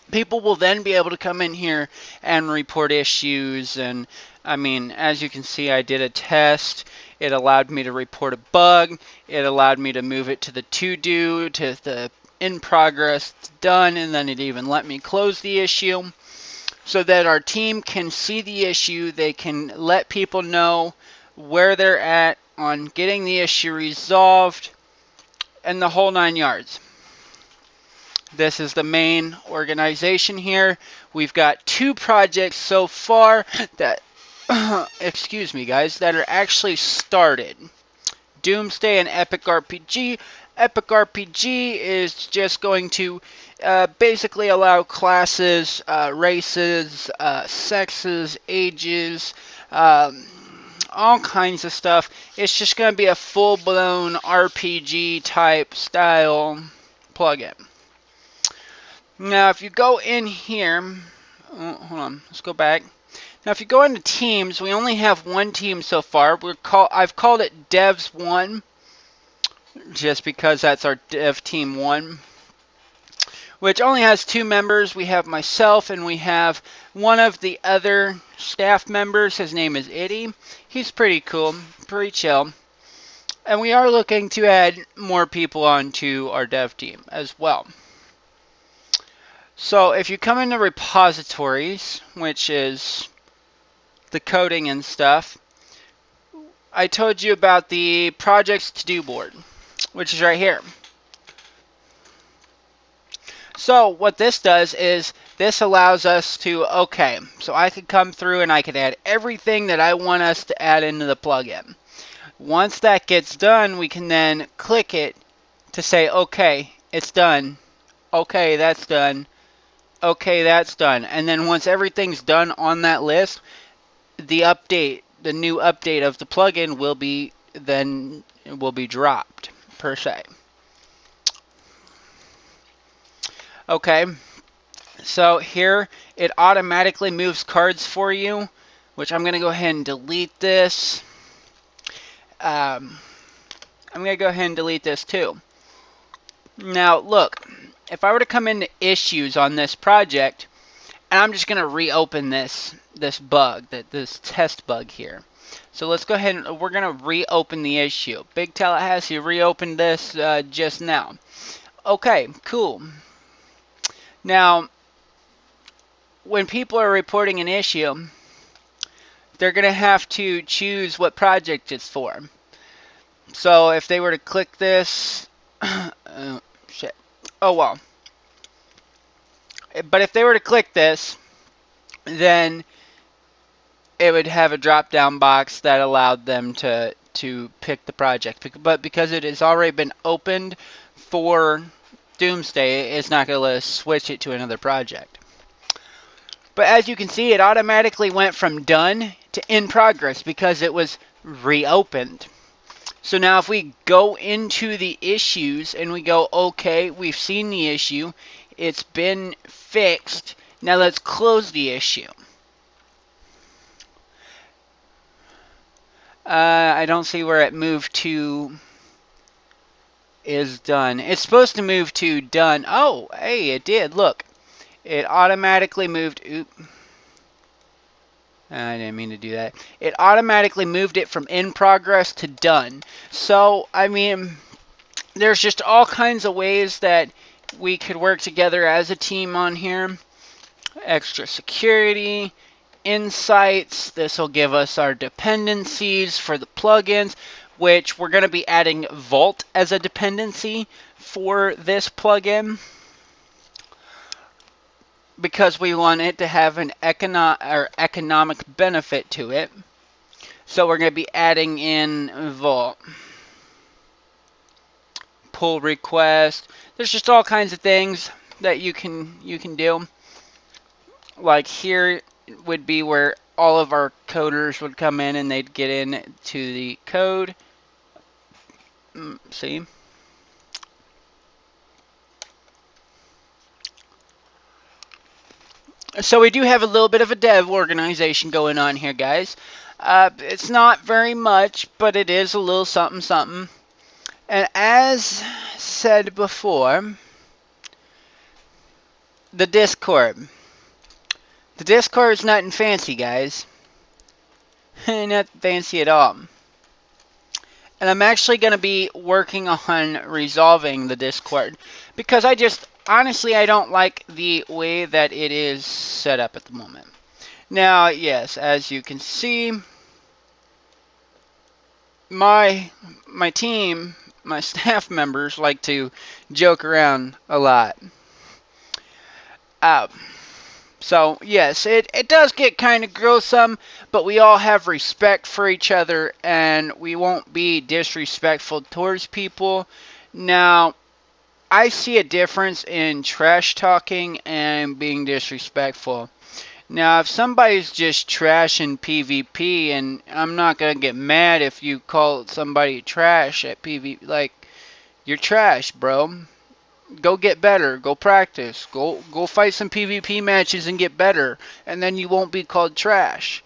people will then be able to come in here and report issues. And I mean, as you can see, I did a test. It allowed me to report a bug. It allowed me to move it to the to-do, to the in progress, done, and then it even let me close the issue so that our team can see the issue. They can let people know where they're at on getting the issue resolved and the whole 9 yards. This is the main organization here. We've got 2 projects so far that, excuse me guys, that are actually started. Doomsday and Epic RPG. Epic RPG is just going to basically allow classes, races, sexes, ages, all kinds of stuff. It's just going to be a full-blown RPG type style plugin. Now, if you go in here, hold on, let's go back. Now, if you go into teams, we only have 1 team so far. I've called it Devs 1, just because that's our Dev Team 1, which only has 2 members. We have myself, and we have one of the other staff members. His name is Itty. He's pretty cool, pretty chill. And we are looking to add more people onto our dev team as well. So if you come into repositories, which is the coding and stuff, I told you about the projects to-do board, which is right here. So what this does is this allows us to, okay, so I could come through and I could add everything that I want us to add into the plugin. Once that gets done, we can then click it to say, okay, it's done. Okay, that's done. Okay, that's done. And then once everything's done on that list, the new update of the plugin will be dropped, per se. Okay, so here it automatically moves cards for you, which I'm going to go ahead and delete this. I'm going to go ahead and delete this too. Now, look, if I were to come into issues on this project, and I'm just going to reopen this bug, this test bug here. So let's go ahead and we're going to reopen the issue. Big Tallahassee reopened this just now. Okay, cool. Now, when people are reporting an issue, they're going to have to choose what project it's for. So if they were to click this, shit. Oh well. But if they were to click this, then it would have a drop-down box that allowed them to pick the project. But because it has already been opened for Doomsday, it's not going to let us switch it to another project. But as you can see, it automatically went from done to in progress because it was reopened. So now if we go into the issues and we go, okay, we've seen the issue, it's been fixed, now let's close the issue. I don't see where it moved to is done. It's supposed to move to done. Oh, hey, it did. Look. It automatically moved. Oop. I didn't mean to do that. It automatically moved it from in progress to done. So, I mean, there's just all kinds of ways that we could work together as a team on here. Extra security, insights. This will give us our dependencies for the plugins, which we're going to be adding Vault as a dependency for this plugin, because we want it to have an economic benefit to it. So we're going to be adding in Vault. Pull request. There's just all kinds of things that you can do. Like here would be where all of our coders would come in and they'd get into the code. See? So we do have a little bit of a dev organization going on here, guys. It's not very much, but it is a little something something. And as said before, the Discord. The Discord is nothing fancy, guys. Not fancy at all. And I'm actually going to be working on resolving the Discord, because honestly, I don't like the way that it is set up at the moment. Now, yes, as you can see, my team, my staff members like to joke around a lot. So, yes, it does get kind of gruesome, but we all have respect for each other, and we won't be disrespectful towards people. Now, I see a difference in trash talking and being disrespectful. Now, if somebody's just trash in PvP, and I'm not going to get mad if you call somebody trash at PvP, like, you're trash, bro. Go get better. Go practice. Go fight some PvP matches and get better, and then you won't be called trash.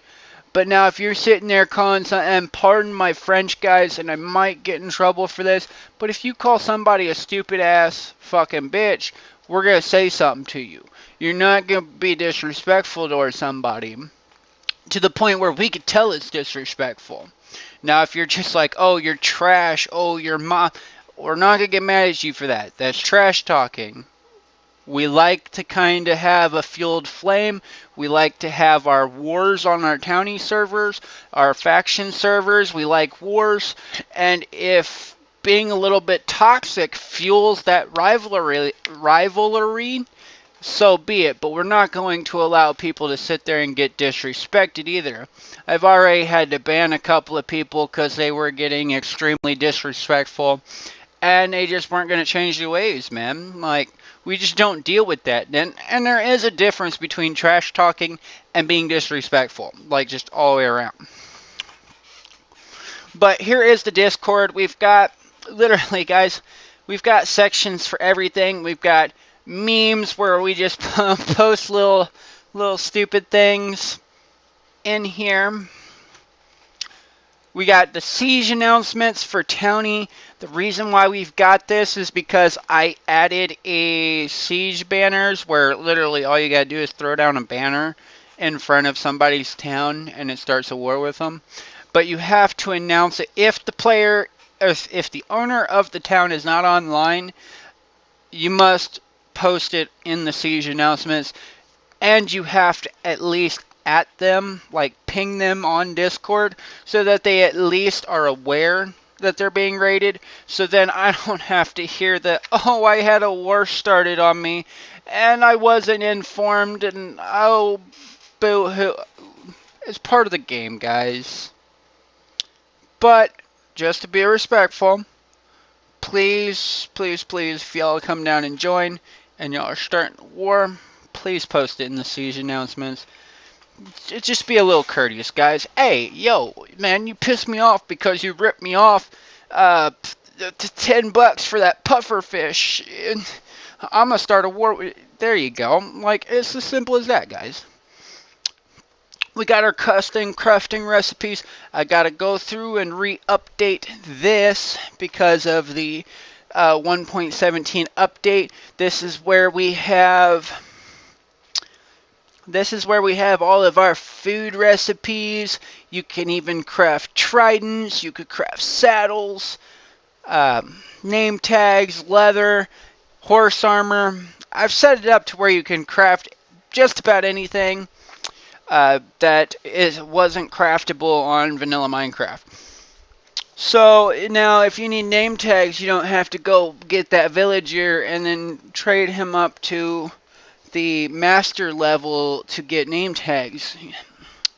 But now if you're sitting there calling and pardon my French, guys, and I might get in trouble for this, but if you call somebody a stupid ass fucking bitch, we're going to say something to you. You're not going to be disrespectful towards somebody to the point where we could tell it's disrespectful. Now if you're just like, oh, you're trash, oh, you're we're not going to get mad at you for that. That's trash talking. We like to kind of have a fueled flame. We like to have our wars on our townie servers, our faction servers. We like wars. And if being a little bit toxic fuels that rivalry, so be it. But we're not going to allow people to sit there and get disrespected either. I've already had to ban a couple of people because they were getting extremely disrespectful. And they just weren't going to change their ways, man. Like, we just don't deal with that. And there is a difference between trash talking and being disrespectful. Like, just all the way around. But here is the Discord. We've got, literally, guys, we've got sections for everything. We've got memes where we just post little stupid things in here. We got the siege announcements for Townie. The reason why we've got this is because I added a siege banners where literally all you gotta do is throw down a banner in front of somebody's town and it starts a war with them. But you have to announce it if the owner of the town is not online. You must post it in the siege announcements, and you have to at least at them, like ping them on Discord, so that they at least are aware that they're being raided. So then I don't have to hear that, oh, I had a war started on me and I wasn't informed, and oh, boo-hoo. It's part of the game, guys. But just to be respectful, please, please, please, if y'all come down and join and y'all are starting a war, please post it in the siege announcements. Just be a little courteous, guys. Hey, yo, man, you pissed me off because you ripped me off $10 for that puffer fish. I'm going to start a war. There you go. Like, it's as simple as that, guys. We got our custom crafting recipes. I got to go through and re-update this because of the 1.17 update. This is where we have all of our food recipes. You can even craft tridents. You could craft saddles, name tags, leather, horse armor. I've set it up to where you can craft just about anything that wasn't craftable on vanilla Minecraft. So now if you need name tags, you don't have to go get that villager and then trade him up to the master level to get name tags.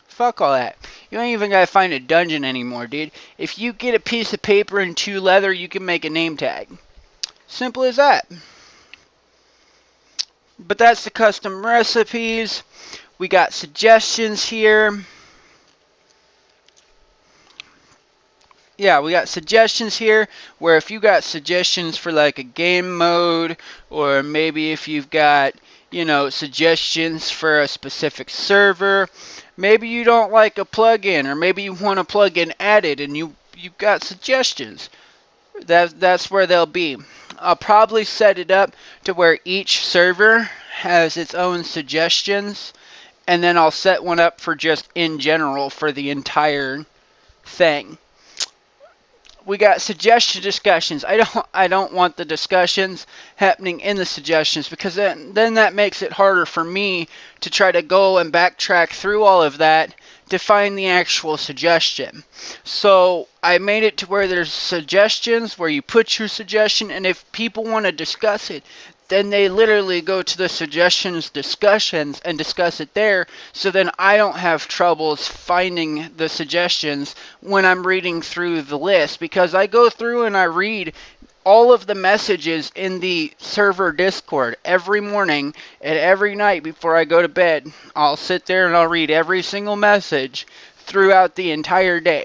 Fuck all that. You ain't even gotta find a dungeon anymore, dude. If you get a piece of paper and 2 leather, you can make a name tag. Simple as that. But that's the custom recipes. We got suggestions here. Yeah, we got suggestions here where if you got suggestions for like a game mode, or maybe if you've got, you know, suggestions for a specific server, maybe you don't like a plugin, or maybe you want a plugin added and you've got suggestions. That's where they'll be. I'll probably set it up to where each server has its own suggestions, and then I'll set one up for just in general for the entire thing. We got suggestion discussions. I don't want the discussions happening in the suggestions, because then that makes it harder for me to try to go and backtrack through all of that to find the actual suggestion. So I made it to where there's suggestions where you put your suggestion, and if people want to discuss it, then they literally go to the suggestions discussions and discuss it there, so then I don't have troubles finding the suggestions when I'm reading through the list, because I go through and I read all of the messages in the server Discord every morning and every night before I go to bed. I'll sit there and I'll read every single message throughout the entire day.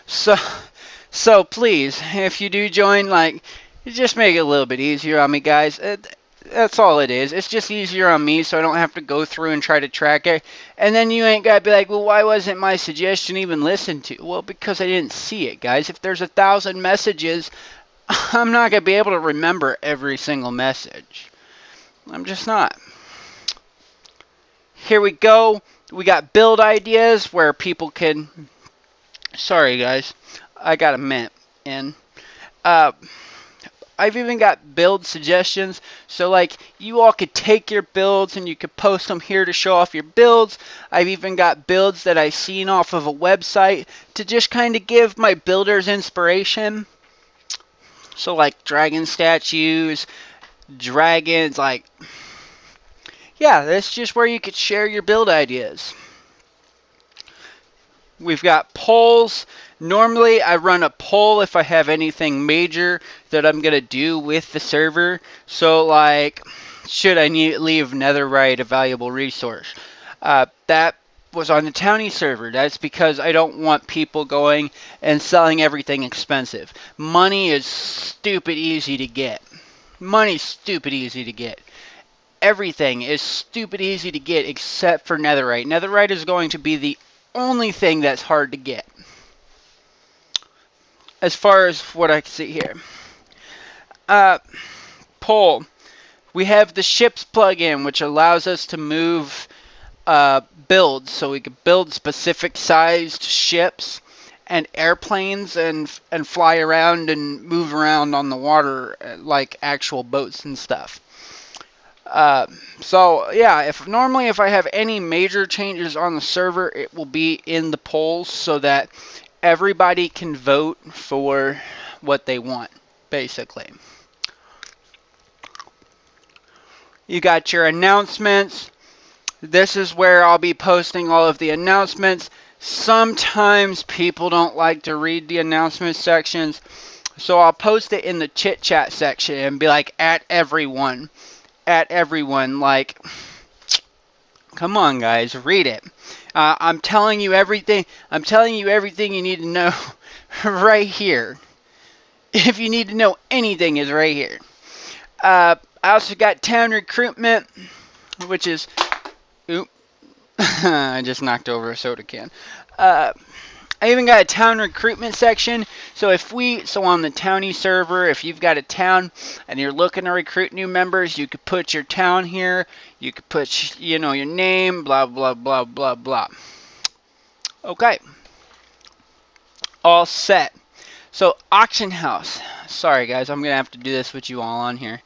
So please, if you do join, like, just make it a little bit easier on me, guys. That's all it is. It's just easier on me, so I don't have to go through and try to track it. And then you ain't got to be like, well, why wasn't my suggestion even listened to? Well, because I didn't see it, guys. If there's 1,000 messages, I'm not going to be able to remember every single message. I'm just not. Here we go. We got build ideas where people can... Sorry, guys. I got a mint in. I've even got build suggestions, so like you all could take your builds and you could post them here to show off your builds. I've even got builds that I've seen off of a website to just kind of give my builders inspiration. So like dragon statues, dragons, like, yeah, that's just where you could share your build ideas. We've got polls. Normally, I run a poll if I have anything major that I'm going to do with the server. So, like, should I leave netherite a valuable resource? That was on the townie server. That's because I don't want people going and selling everything expensive. Money is stupid easy to get. Money's stupid easy to get. Everything is stupid easy to get except for netherite. Netherite is going to be the only thing that's hard to get, as far as what I can see here. Poll. We have the ships plugin, which allows us to move builds, so we can build specific sized ships and airplanes and fly around and move around on the water like actual boats and stuff. So yeah, if I have any major changes on the server, it will be in the polls so that everybody can vote for what they want, basically. You got your announcements. This is where I'll be posting all of the announcements. Sometimes people don't like to read the announcement sections, so I'll post it in the chit chat section and be like, at everyone, like, come on, guys, read it. I'm telling you everything you need to know right here. If you need to know anything, is right here. I also got town recruitment, which is, I just knocked over a soda can. I even got a town recruitment section. So on the townie server, if you've got a town and you're looking to recruit new members, you could put your town here. You could put, your name, blah, blah, blah, blah, blah. Okay. All set. So auction house. Sorry guys, I'm going to have to do this with you all on here.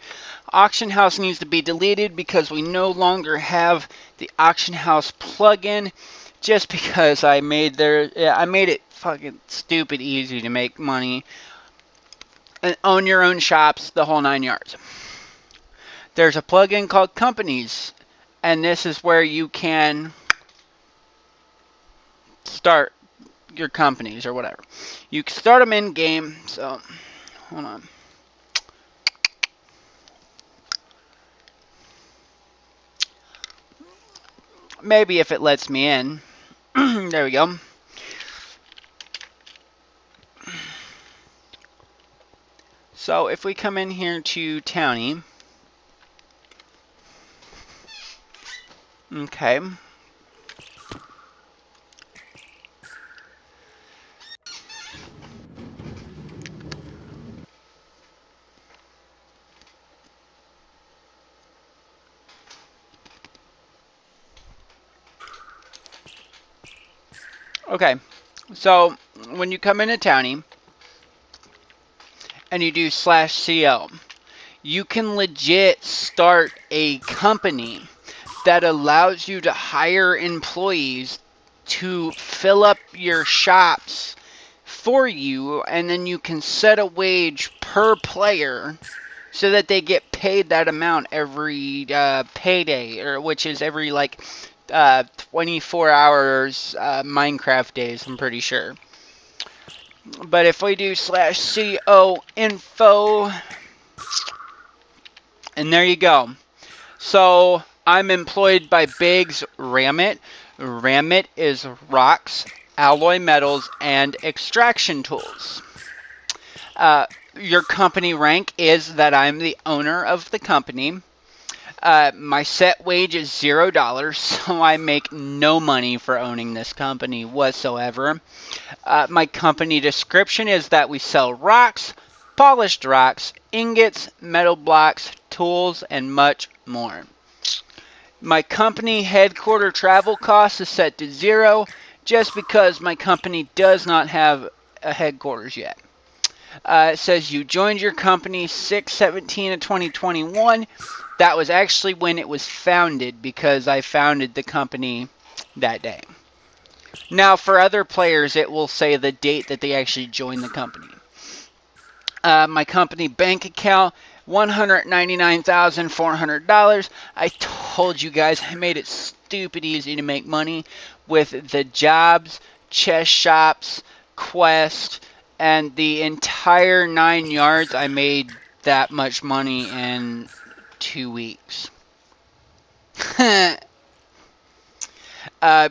Auction house needs to be deleted because we no longer have the auction house plugin, just because I made it fucking stupid easy to make money and own your own shops, the whole 9 yards. There's a plugin called companies, and this is where you can start your companies or whatever. You can start them in game. So hold on. Maybe if it lets me in. There we go. So if we come in here to Townie. Okay. Okay. So when you come into Townie and you do /CL, you can legit start a company that allows you to hire employees to fill up your shops for you, and then you can set a wage per player so that they get paid that amount every payday, or which is every 24 hours Minecraft days, I'm pretty sure. But if we do /CO info, and there you go. So I'm employed by Biggs Ramit. Ramit is rocks, alloy metals, and extraction tools. Your company rank is that I'm the owner of the company. My set wage is $0, so I make no money for owning this company whatsoever. My company description is that we sell rocks, polished rocks, ingots, metal blocks, tools, and much more. My company headquarter travel cost is set to 0, just because my company does not have a headquarters yet. It says you joined your company 6/17 of 2021. That was actually when it was founded, because I founded the company that day. Now, for other players, it will say the date that they actually joined the company. My company bank account, $199,400. I told you guys I made it stupid easy to make money with the jobs, chess shops, quest, and the entire 9 yards. I made that much money in 2 weeks.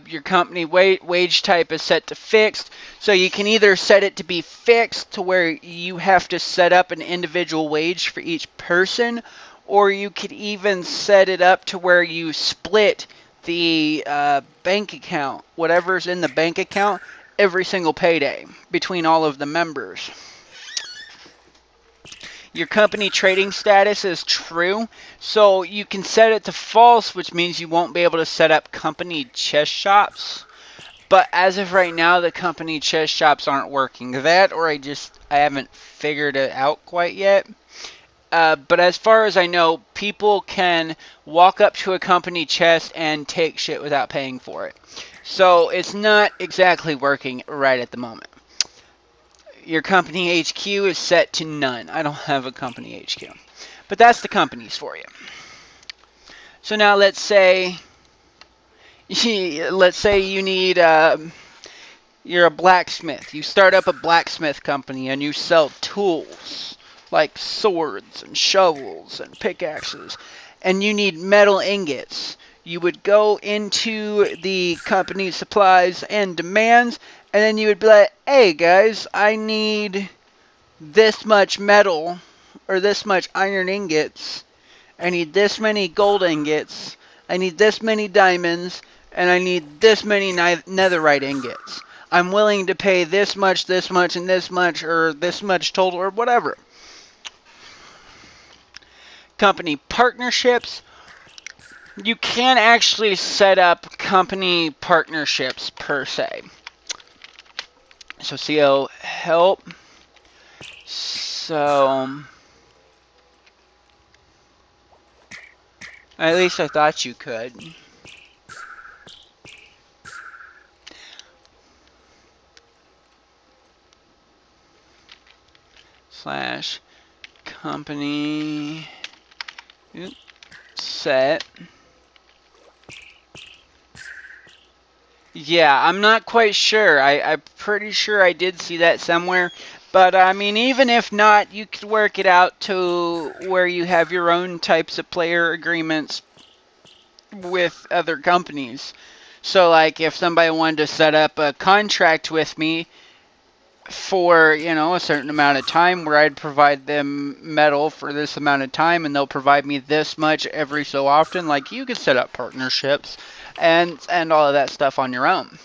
Your company wage type is set to fixed, so you can either set it to be fixed to where you have to set up an individual wage for each person, or you could even set it up to where you split the bank account, whatever's in the bank account, every single payday between all of the members. Your company trading status is true, so you can set it to false, which means you won't be able to set up company chess shops. But as of right now, the company chess shops aren't working. That, or I haven't figured it out quite yet. But as far as I know, people can walk up to a company chest and take shit without paying for it. So it's not exactly working right at the moment. Your company HQ is set to none. I don't have a company HQ. But that's the companies for you. So now let's say you need, you're a blacksmith. You start up a blacksmith company and you sell tools like swords and shovels and pickaxes. And you need metal ingots. You would go into the company supplies and demands, and then you would be like, hey guys, I need this much metal, or this much iron ingots. I need this many gold ingots. I need this many diamonds. and I need this many netherite ingots. I'm willing to pay this much, and this much, or this much total, or whatever. Company partnerships. You can't actually set up company partnerships per se. So CO help. So at least I thought you could. Slash company set. Yeah, I'm not quite sure. I'm pretty sure I did see that somewhere. But, I mean, even if not, you could work it out to where you have your own types of player agreements with other companies. So, like, if somebody wanted to set up a contract with me for, you know, a certain amount of time where I'd provide them metal for this amount of time and they'll provide me this much every so often, like, you could set up partnerships and all of that stuff on your own.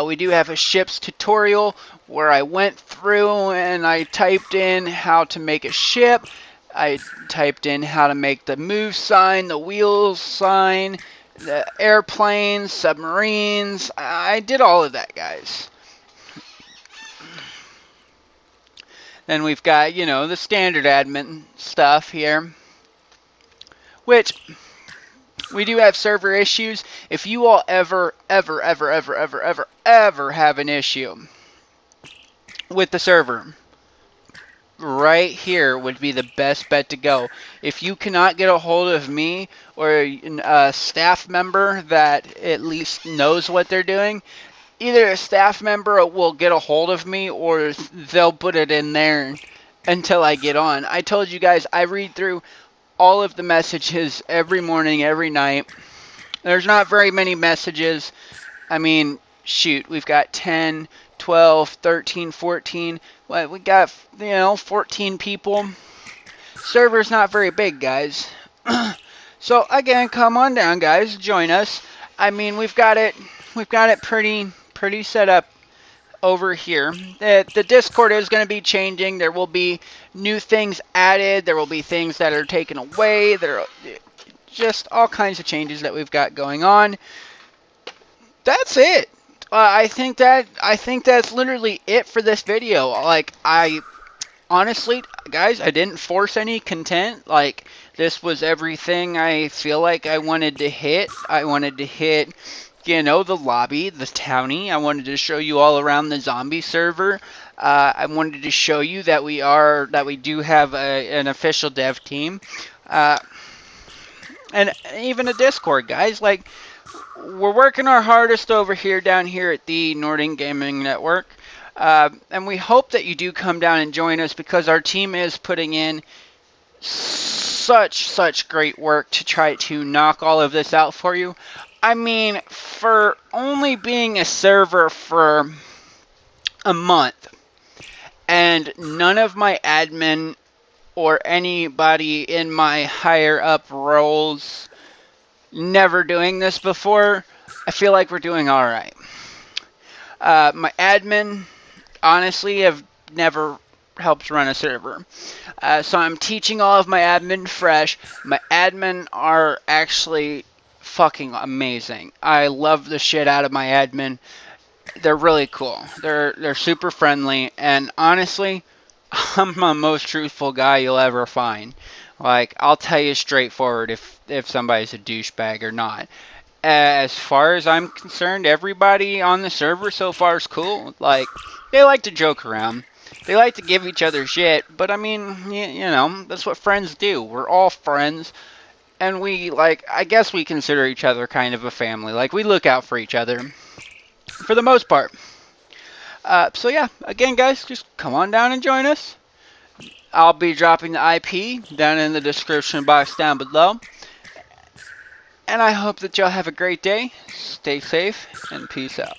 We do have a ships tutorial where I went through and I typed in how to make a ship. I typed in how to make the move sign, the wheels sign, the airplanes, submarines. I did all of that, guys. Then we've got, you know, the standard admin stuff here, which we do have server issues. If you all ever have an issue with the server, right here would be the best bet to go. If you cannot get a hold of me or a staff member that at least knows what they're doing, either a staff member will get a hold of me or they'll put it in there until I get on. I told you guys I read through all of the messages every morning, every night. There's not very many messages. I mean, shoot, we've got 10, 12, 13, 14. Well, we got, you know, 14 people. Server's not very big, guys. So again, come on down, guys. Join us. I mean, we've got it pretty set up over here. The Discord is going to be changing. There will be new things added. There will be things that are taken away. There are just all kinds of changes that we've got going on. That's it. I think that's literally it for this video. Like, honestly, guys, I didn't force any content. Like, this was everything I feel like I wanted to hit. I wanted to hit, you know, the lobby, the townie. I wanted to show you all around the zombie server. I wanted to show you that we do have an official dev team. And even a Discord, guys. Like, we're working our hardest over here, down here at the Nordic Gaming Network. And we hope that you do come down and join us because our team is putting in such great work to try to knock all of this out for you. I mean, for only being a server for a month and none of my admin or anybody in my higher up roles never doing this before, I feel like we're doing all right. My admin, honestly, have never helped run a server. So I'm teaching all of my admin fresh. My admin are actually fucking amazing. I love the shit out of my admin. They're really cool. They're super friendly, and honestly, I'm the most truthful guy you'll ever find. Like, I'll tell you straightforward if somebody's a douchebag or not. As far as I'm concerned, everybody on the server so far is cool. Like, they like to joke around. They like to give each other shit, but I mean, you know, that's what friends do. We're all friends, and we, like, I guess we consider each other kind of a family. Like, we look out for each other, for the most part. So yeah, again, guys, just come on down and join us. I'll be dropping the IP down in the description box down below. And I hope that y'all have a great day. Stay safe, and peace out.